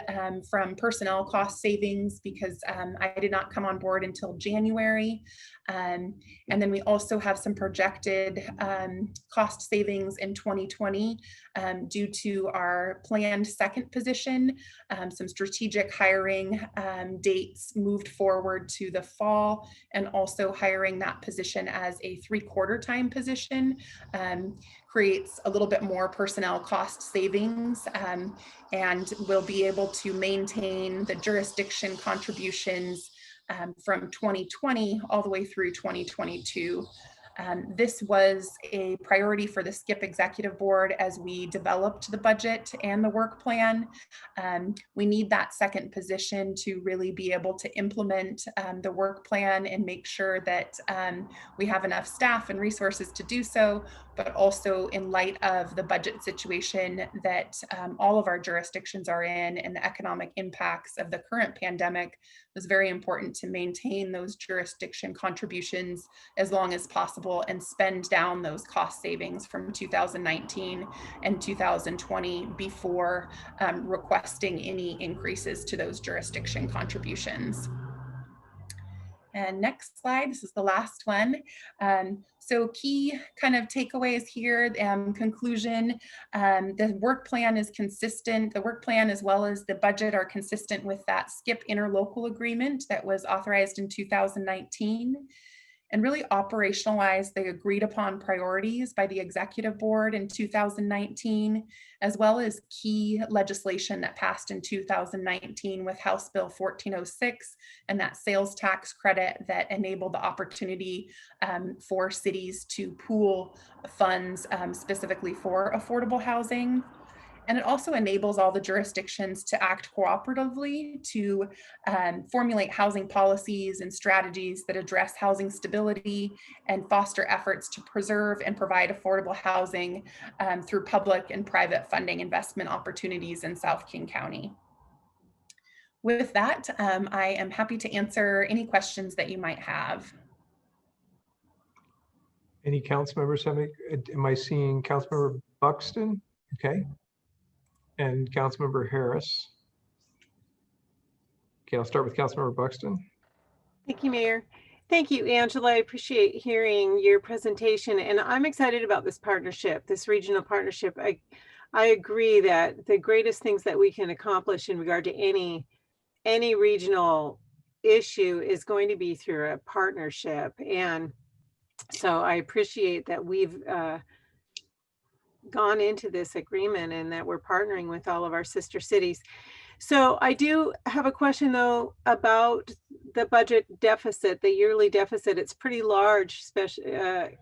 from personnel cost savings because I did not come on board until January. And then we also have some projected cost savings in 2020 due to our planned second position, some strategic hiring dates moved forward to the fall, and also hiring that position as a 3/4 time position creates a little bit more personnel cost savings, and we'll be able to maintain the jurisdiction contributions from 2020 all the way through 2022. This was a priority for the SCIP Executive Board as we developed the budget and the work plan. We need that second position to really be able to implement the work plan and make sure that we have enough staff and resources to do so, but also in light of the budget situation that all of our jurisdictions are in and the economic impacts of the current pandemic, it was very important to maintain those jurisdiction contributions as long as possible and spend down those cost savings from 2019 and 2020 before requesting any increases to those jurisdiction contributions. And next slide, this is the last one. So key kind of takeaways here, conclusion, the work plan is consistent. The work plan as well as the budget are consistent with that SCIP interlocal agreement that was authorized in 2019. and really operationalize the agreed upon priorities by the executive board in 2019, as well as key legislation that passed in 2019 with House Bill 1406 and that sales tax credit that enabled the opportunity for cities to pool funds specifically for affordable housing. And it also enables all the jurisdictions to act cooperatively to formulate housing policies and strategies that address housing stability and foster efforts to preserve and provide affordable housing through public and private funding investment opportunities in South King County. With that, I am happy to answer any questions that you might have. Any council members have any? Am I seeing Councilmember Buxton? Okay. And Councilmember Harris. Okay, I'll start with Councilmember Buxton. Thank you, Mayor. Thank you, Angela. I appreciate hearing your presentation, and I'm excited about this partnership, this regional partnership. I agree that the greatest things that we can accomplish in regard to any regional issue is going to be through a partnership. And so I appreciate that we've gone into this agreement and that we're partnering with all of our sister cities. So I do have a question though about the budget deficit, the yearly deficit. It's pretty large, especially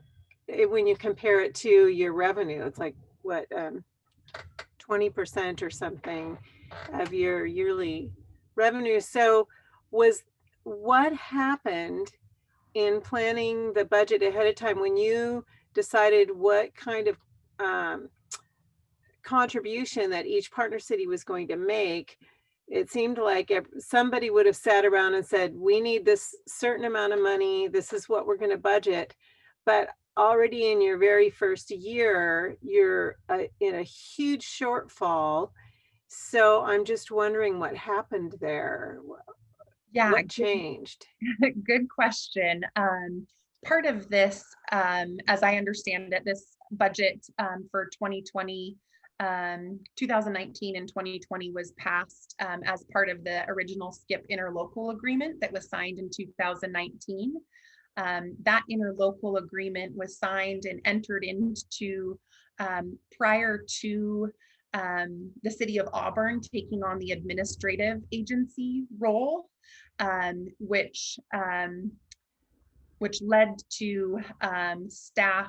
when you compare it to your revenue. It's like what, 20% or something of your yearly revenue. So what happened in planning the budget ahead of time when you decided what kind of contribution that each partner city was going to make? It seemed like somebody would have sat around and said, we need this certain amount of money, this is what we're going to budget. But already in your very first year, you're in a huge shortfall. So I'm just wondering what happened there. Yeah, what changed? Good question. Part of this, as I understand it, this budget for 2019 and 2020 was passed as part of the original SCIP interlocal agreement that was signed in 2019. That interlocal agreement was signed and entered into prior to the city of Auburn taking on the administrative agency role, which led to staff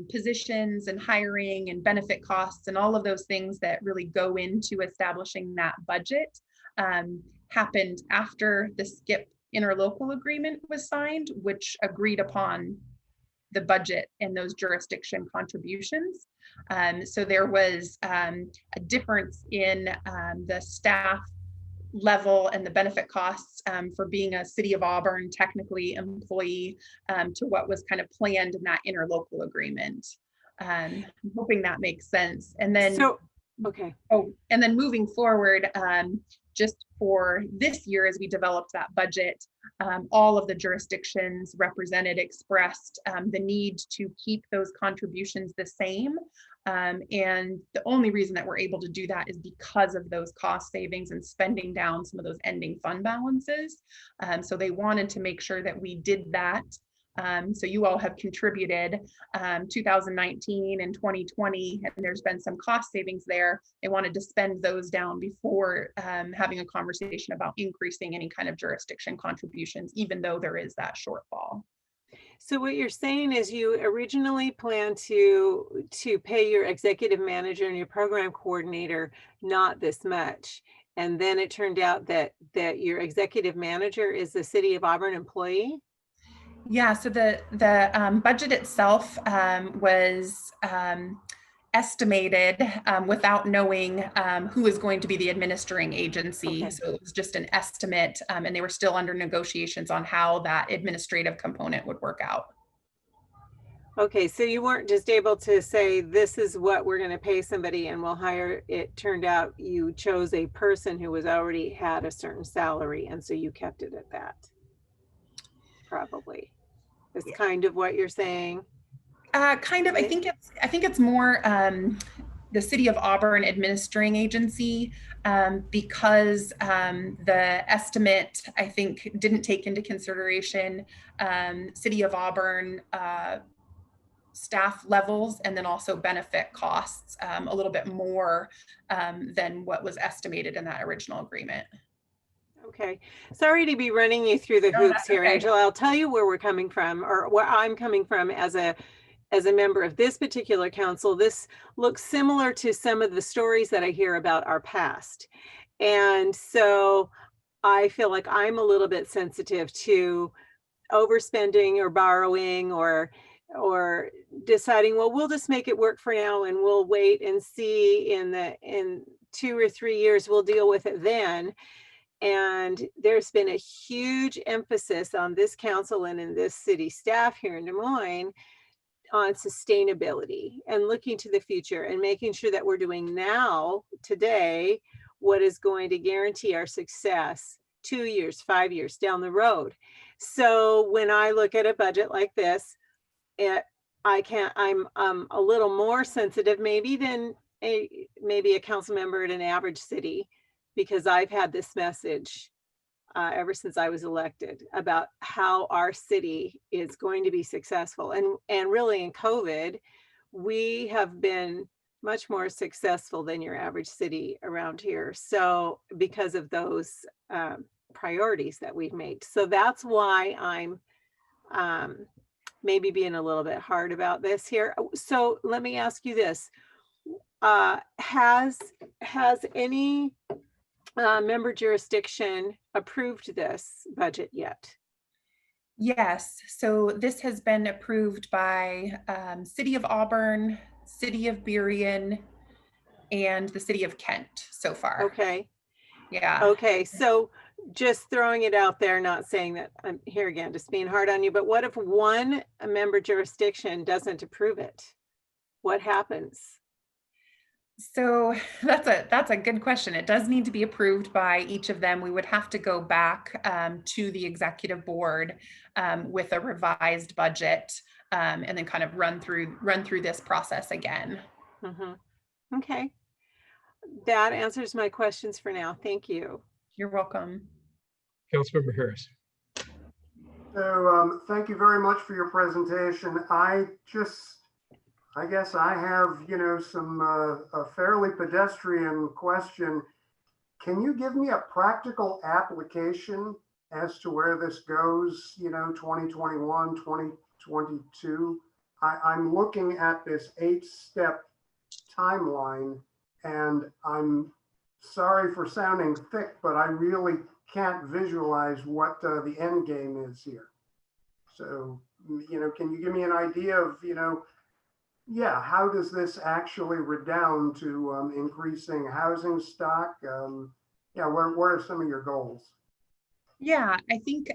positions and hiring and benefit costs and all of those things that really go into establishing that budget happened after the SCIP interlocal agreement was signed, which agreed upon the budget and those jurisdiction contributions. So there was a difference in the staff level and the benefit costs for being a City of Auburn technically employee to what was kind of planned in that interlocal agreement. I'm hoping that makes sense. And then, and then moving forward, just for this year, as we developed that budget, all of the jurisdictions represented expressed the need to keep those contributions the same. And the only reason that we're able to do that is because of those cost savings and spending down some of those ending fund balances. So they wanted to make sure that we did that. So you all have contributed 2019 and 2020, and there's been some cost savings there. They wanted to spend those down before having a conversation about increasing any kind of jurisdiction contributions, even though there is that shortfall. So what you're saying is you originally planned to pay your executive manager and your program coordinator not this much. And then it turned out that your executive manager is a City of Auburn employee? Yeah, so the budget itself was estimated without knowing who is going to be the administering agency. Okay. So it was just an estimate, and they were still under negotiations on how that administrative component would work out. Okay, so you weren't just able to say, this is what we're going to pay somebody and we'll hire. It turned out you chose a person who was already had a certain salary, and so you kept it at that. Probably. It's kind of what you're saying. Kind of. I think it's more the City of Auburn administering agency, because the estimate, I think, didn't take into consideration City of Auburn staff levels and then also benefit costs a little bit more than what was estimated in that original agreement. Okay, sorry to be running you through the No, hoops that's here, okay. Angela. I'll tell you where we're coming from, or where I'm coming from as a member of this particular council. This looks similar to some of the stories that I hear about our past. And so I feel like I'm a little bit sensitive to overspending or borrowing or deciding, well, we'll just make it work for now and we'll wait and see in 2 or 3 years, we'll deal with it then. And there's been a huge emphasis on this council and in this city staff here in Des Moines on sustainability and looking to the future and making sure that we're doing now, today, what is going to guarantee our success 2 years, 5 years down the road. So when I look at a budget like this, I'm a little more sensitive maybe than maybe a council member in an average city, because I've had this message ever since I was elected about how our city is going to be successful. And really in COVID, we have been much more successful than your average city around here. So because of those priorities that we've made. So that's why I'm maybe being a little bit hard about this here. So let me ask you this. Has any member jurisdiction approved this budget yet? Yes, so this has been approved by City of Auburn, City of Berrien, and the City of Kent so far. Okay. Yeah. Okay, so just throwing it out there, not saying that I'm here again, just being hard on you, but what if one member jurisdiction doesn't approve it? What happens? So that's a good question. It does need to be approved by each of them. We would have to go back to the executive board with a revised budget and then kind of run through this process again. Mm-hmm. Okay, that answers my questions for now. Thank you. You're welcome. Councilmember Harris. So thank you very much for your presentation. I guess I have, a fairly pedestrian question. Can you give me a practical application as to where this goes, 2021, 2022? I'm looking at this 8-step timeline, and I'm sorry for sounding thick, but I really can't visualize what the end game is here. So, can you give me an idea of, how does this actually redound to increasing housing stock? What are some of your goals? Yeah, I think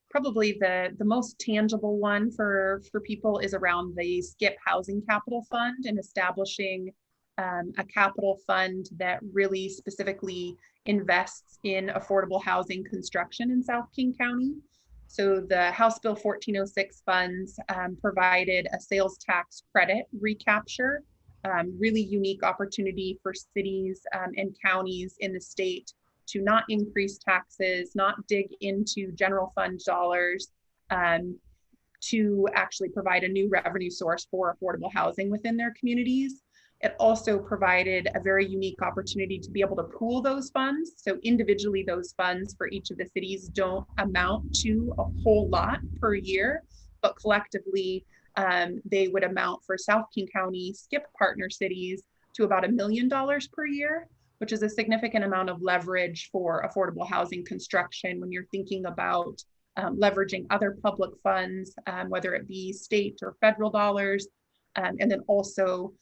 probably the most tangible one for people is around the SCIP Housing Capital Fund and establishing a capital fund that really specifically invests in affordable housing construction in South King County. So the House Bill 1406 funds provided a sales tax credit recapture, really unique opportunity for cities and counties in the state to not increase taxes, not dig into general fund dollars, to actually provide a new revenue source for affordable housing within their communities. It also provided a very unique opportunity to be able to pool those funds. So individually, those funds for each of the cities don't amount to a whole lot per year, but collectively, they would amount for South King County SCIP partner cities to about $1 million per year, which is a significant amount of leverage for affordable housing construction when you're thinking about leveraging other public funds, whether it be state or federal dollars, and then also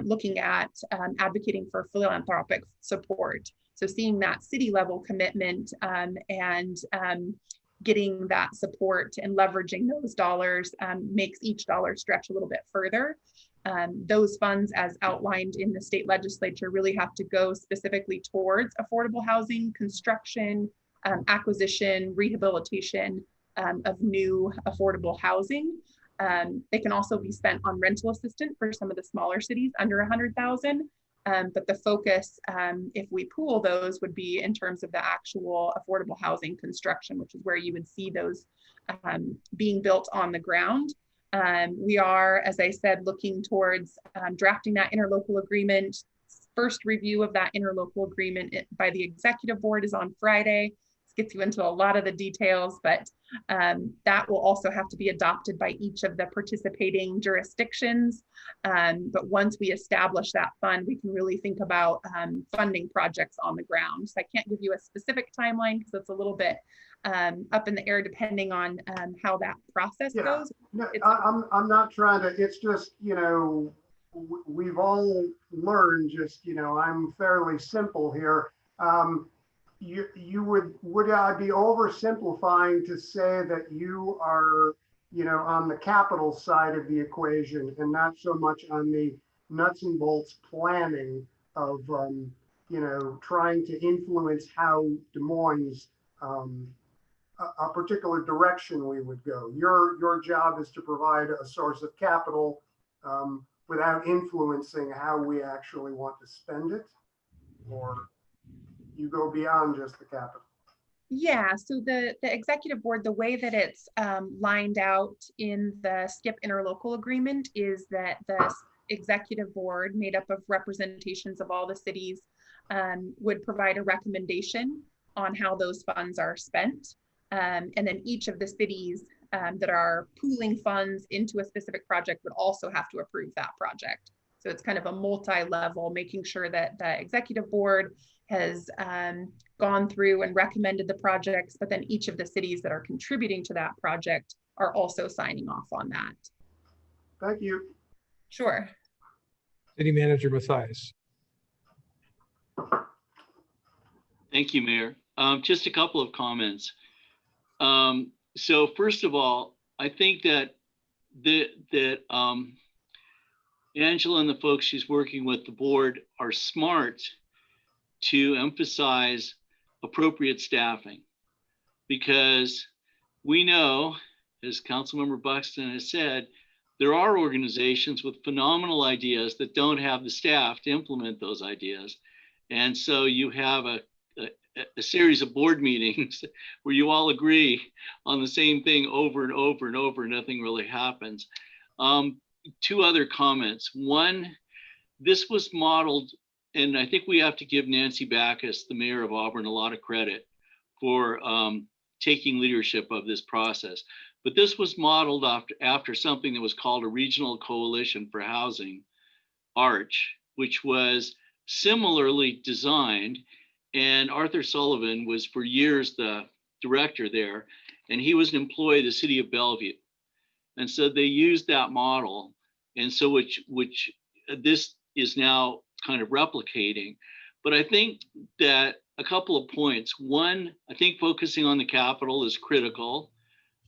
looking at advocating for philanthropic support. So seeing that city level commitment and getting that support and leveraging those dollars makes each dollar stretch a little bit further. Those funds, as outlined in the state legislature, really have to go specifically towards affordable housing, construction, acquisition, rehabilitation of new affordable housing. They can also be spent on rental assistance for some of the smaller cities under 100,000. But the focus, if we pool those, would be in terms of the actual affordable housing construction, which is where you would see those being built on the ground. We are, as I said, looking towards drafting that interlocal agreement. First review of that interlocal agreement by the executive board is on Friday. This gets you into a lot of the details, but that will also have to be adopted by each of the participating jurisdictions. But once we establish that fund, we can really think about funding projects on the ground. So I can't give you a specific timeline because it's a little bit up in the air depending on how that process goes. No, I'm not trying to, it's just, you know, we've all learned just, you know, I'm fairly simple here. Would I be oversimplifying to say that you are, you know, on the capital side of the equation and not so much on the nuts and bolts planning of, you know, trying to influence how Des Moines, a particular direction we would go. Your job is to provide a source of capital without influencing how we actually want to spend it, or you go beyond just the capital? Yeah, so the executive board, the way that it's lined out in the SCIP interlocal agreement is that the executive board, made up of representations of all the cities, would provide a recommendation on how those funds are spent. And then each of the cities that are pooling funds into a specific project would also have to approve that project. So it's kind of a multi-level, making sure that the executive board has gone through and recommended the projects, but then each of the cities that are contributing to that project are also signing off on that. Thank you. Sure. City Manager Mathias. Thank you, Mayor. Just a couple of comments. So first of all, I think that Angela and the folks she's working with, the board, are smart to emphasize appropriate staffing, because we know, as Councilmember Buxton has said, there are organizations with phenomenal ideas that don't have the staff to implement those ideas. And so you have a series of board meetings where you all agree on the same thing over and over and over, and nothing really happens. Two other comments. One, this was modeled, and I think we have to give Nancy Backus, the mayor of Auburn, a lot of credit for taking leadership of this process. But this was modeled after something that was called a Regional Coalition for Housing, ARCH, which was similarly designed. And Arthur Sullivan was for years the director there, and he was an employee of the city of Bellevue. And so they used that model. And so which this is now kind of replicating. But I think that a couple of points. One, I think focusing on the capital is critical.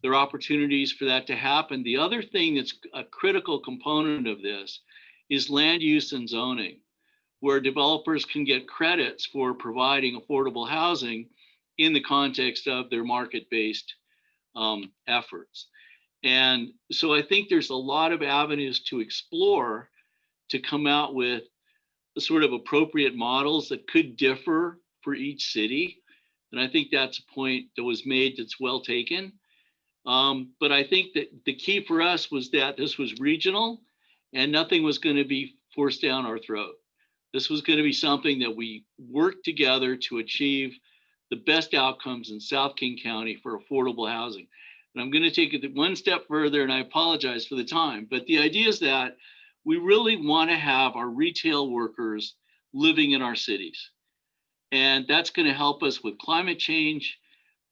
There are opportunities for that to happen. The other thing that's a critical component of this is land use and zoning, where developers can get credits for providing affordable housing in the context of their market-based efforts. And so I think there's a lot of avenues to explore to come out with sort of appropriate models that could differ for each city. And I think that's a point that was made that's well taken. But I think that the key for us was that this was regional and nothing was going to be forced down our throat. This was going to be something that we worked together to achieve the best outcomes in South King County for affordable housing. And I'm going to take it one step further, and I apologize for the time, but the idea is that we really want to have our retail workers living in our cities. And that's going to help us with climate change.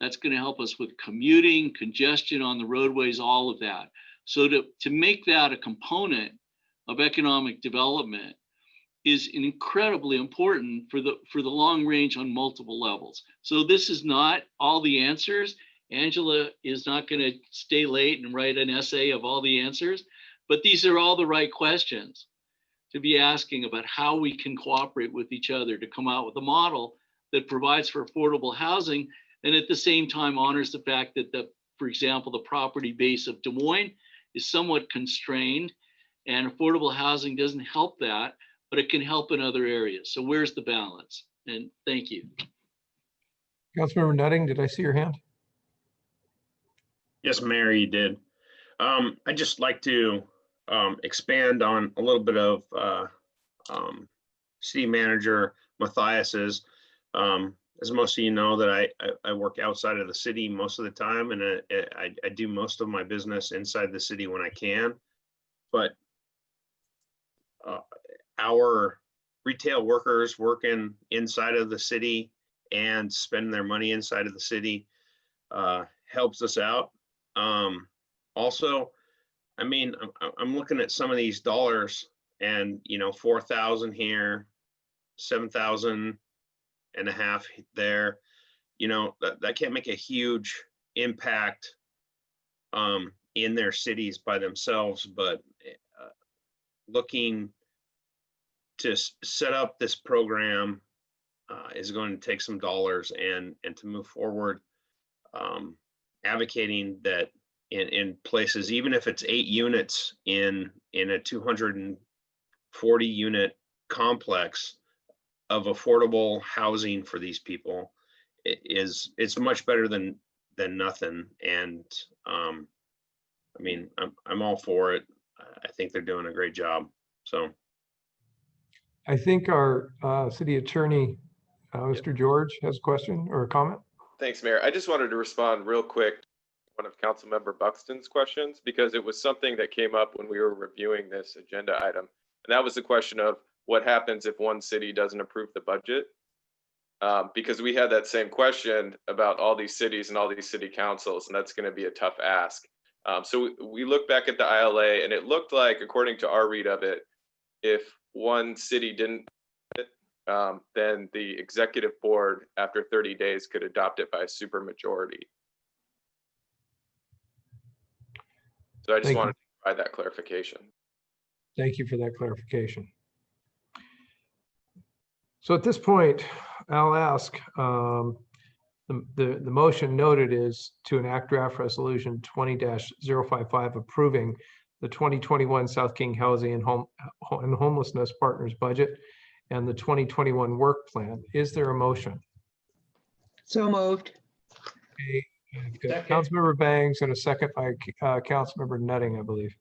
That's going to help us with commuting, congestion on the roadways, all of that. So to make that a component of economic development is incredibly important for the long range on multiple levels. So this is not all the answers. Angela is not going to stay late and write an essay of all the answers, but these are all the right questions to be asking about how we can cooperate with each other to come out with a model that provides for affordable housing and at the same time honors the fact that for example, the property base of Des Moines is somewhat constrained, and affordable housing doesn't help that, but it can help in other areas. So where's the balance? And thank you. Councilmember Nutting, did I see your hand? Yes, Mayor, you did. I'd just like to expand on a little bit of City Manager Matthias's. As most of you know, that I work outside of the city most of the time, and I do most of my business inside the city when I can. But our retail workers working inside of the city and spending their money inside of the city helps us out. Also, I mean, I'm looking at some of these dollars, and 4,000 here, 7,000 and a half there. That can't make a huge impact in their cities by themselves, but looking to set up this program is going to take some dollars, and to move forward, advocating that in places, even if it's 8 units in a 240 unit complex of affordable housing for these people, it's much better than nothing. And I mean, I'm all for it. I think they're doing a great job. So I think our city attorney, Mr. George, has a question or a comment. Thanks, Mayor. I just wanted to respond real quick to one of Councilmember Buxton's questions, because it was something that came up when we were reviewing this agenda item. And that was the question of what happens if one city doesn't approve the budget? Because we had that same question about all these cities and all these city councils, and that's going to be a tough ask. So we looked back at the ILA, and it looked like, according to our read of it, if one city didn't, then the executive board after 30 days could adopt it by a supermajority. So I just wanted to provide that clarification. Thank you for that clarification. So at this point, I'll ask, the motion noted is to enact draft resolution 20-055 approving the 2021 South King Housing and Homelessness Partners budget and the 2021 work plan. Is there a motion? So moved. Okay, I've got Councilmember Bangs and a second by Councilmember Nutting, I believe.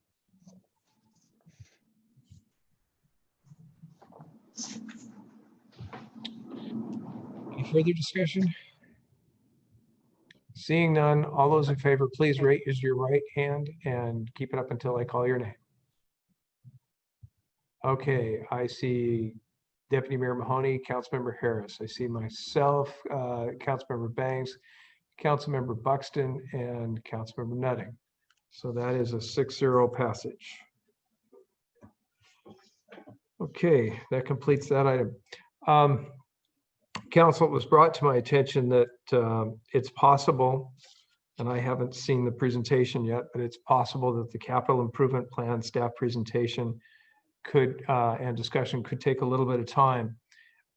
Any further discussion? Seeing none, all those in favor, please raise your right hand and keep it up until I call your name. Okay, I see Deputy Mayor Mahoney, Councilmember Harris. I see myself, Councilmember Bangs, Councilmember Buxton, and Councilmember Nutting. So that is a 6-0 passage. Okay, that completes that item. Council, it was brought to my attention that it's possible, and I haven't seen the presentation yet, but it's possible that the capital improvement plan staff presentation could and discussion could take a little bit of time.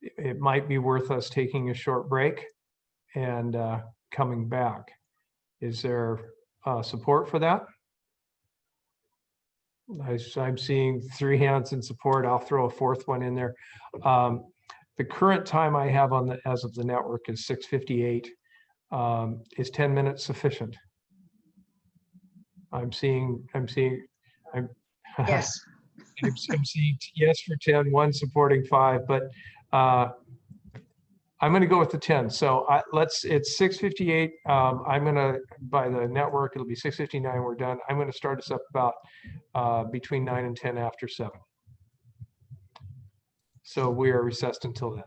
It might be worth us taking a short break and coming back. Is there support for that? I'm seeing 3 hands in support. I'll throw a 4th one in there. The current time I have on the as of the network is 6:58. Is 10 minutes sufficient? I'm seeing Yes. I'm seeing yes for 10, 1 supporting 5, but I'm going to go with the 10. So it's 6:58. I'm going to, by the network, it'll be 6:59. We're done. I'm going to start us up about between 9 and 10 after 7. So we are recessed until then.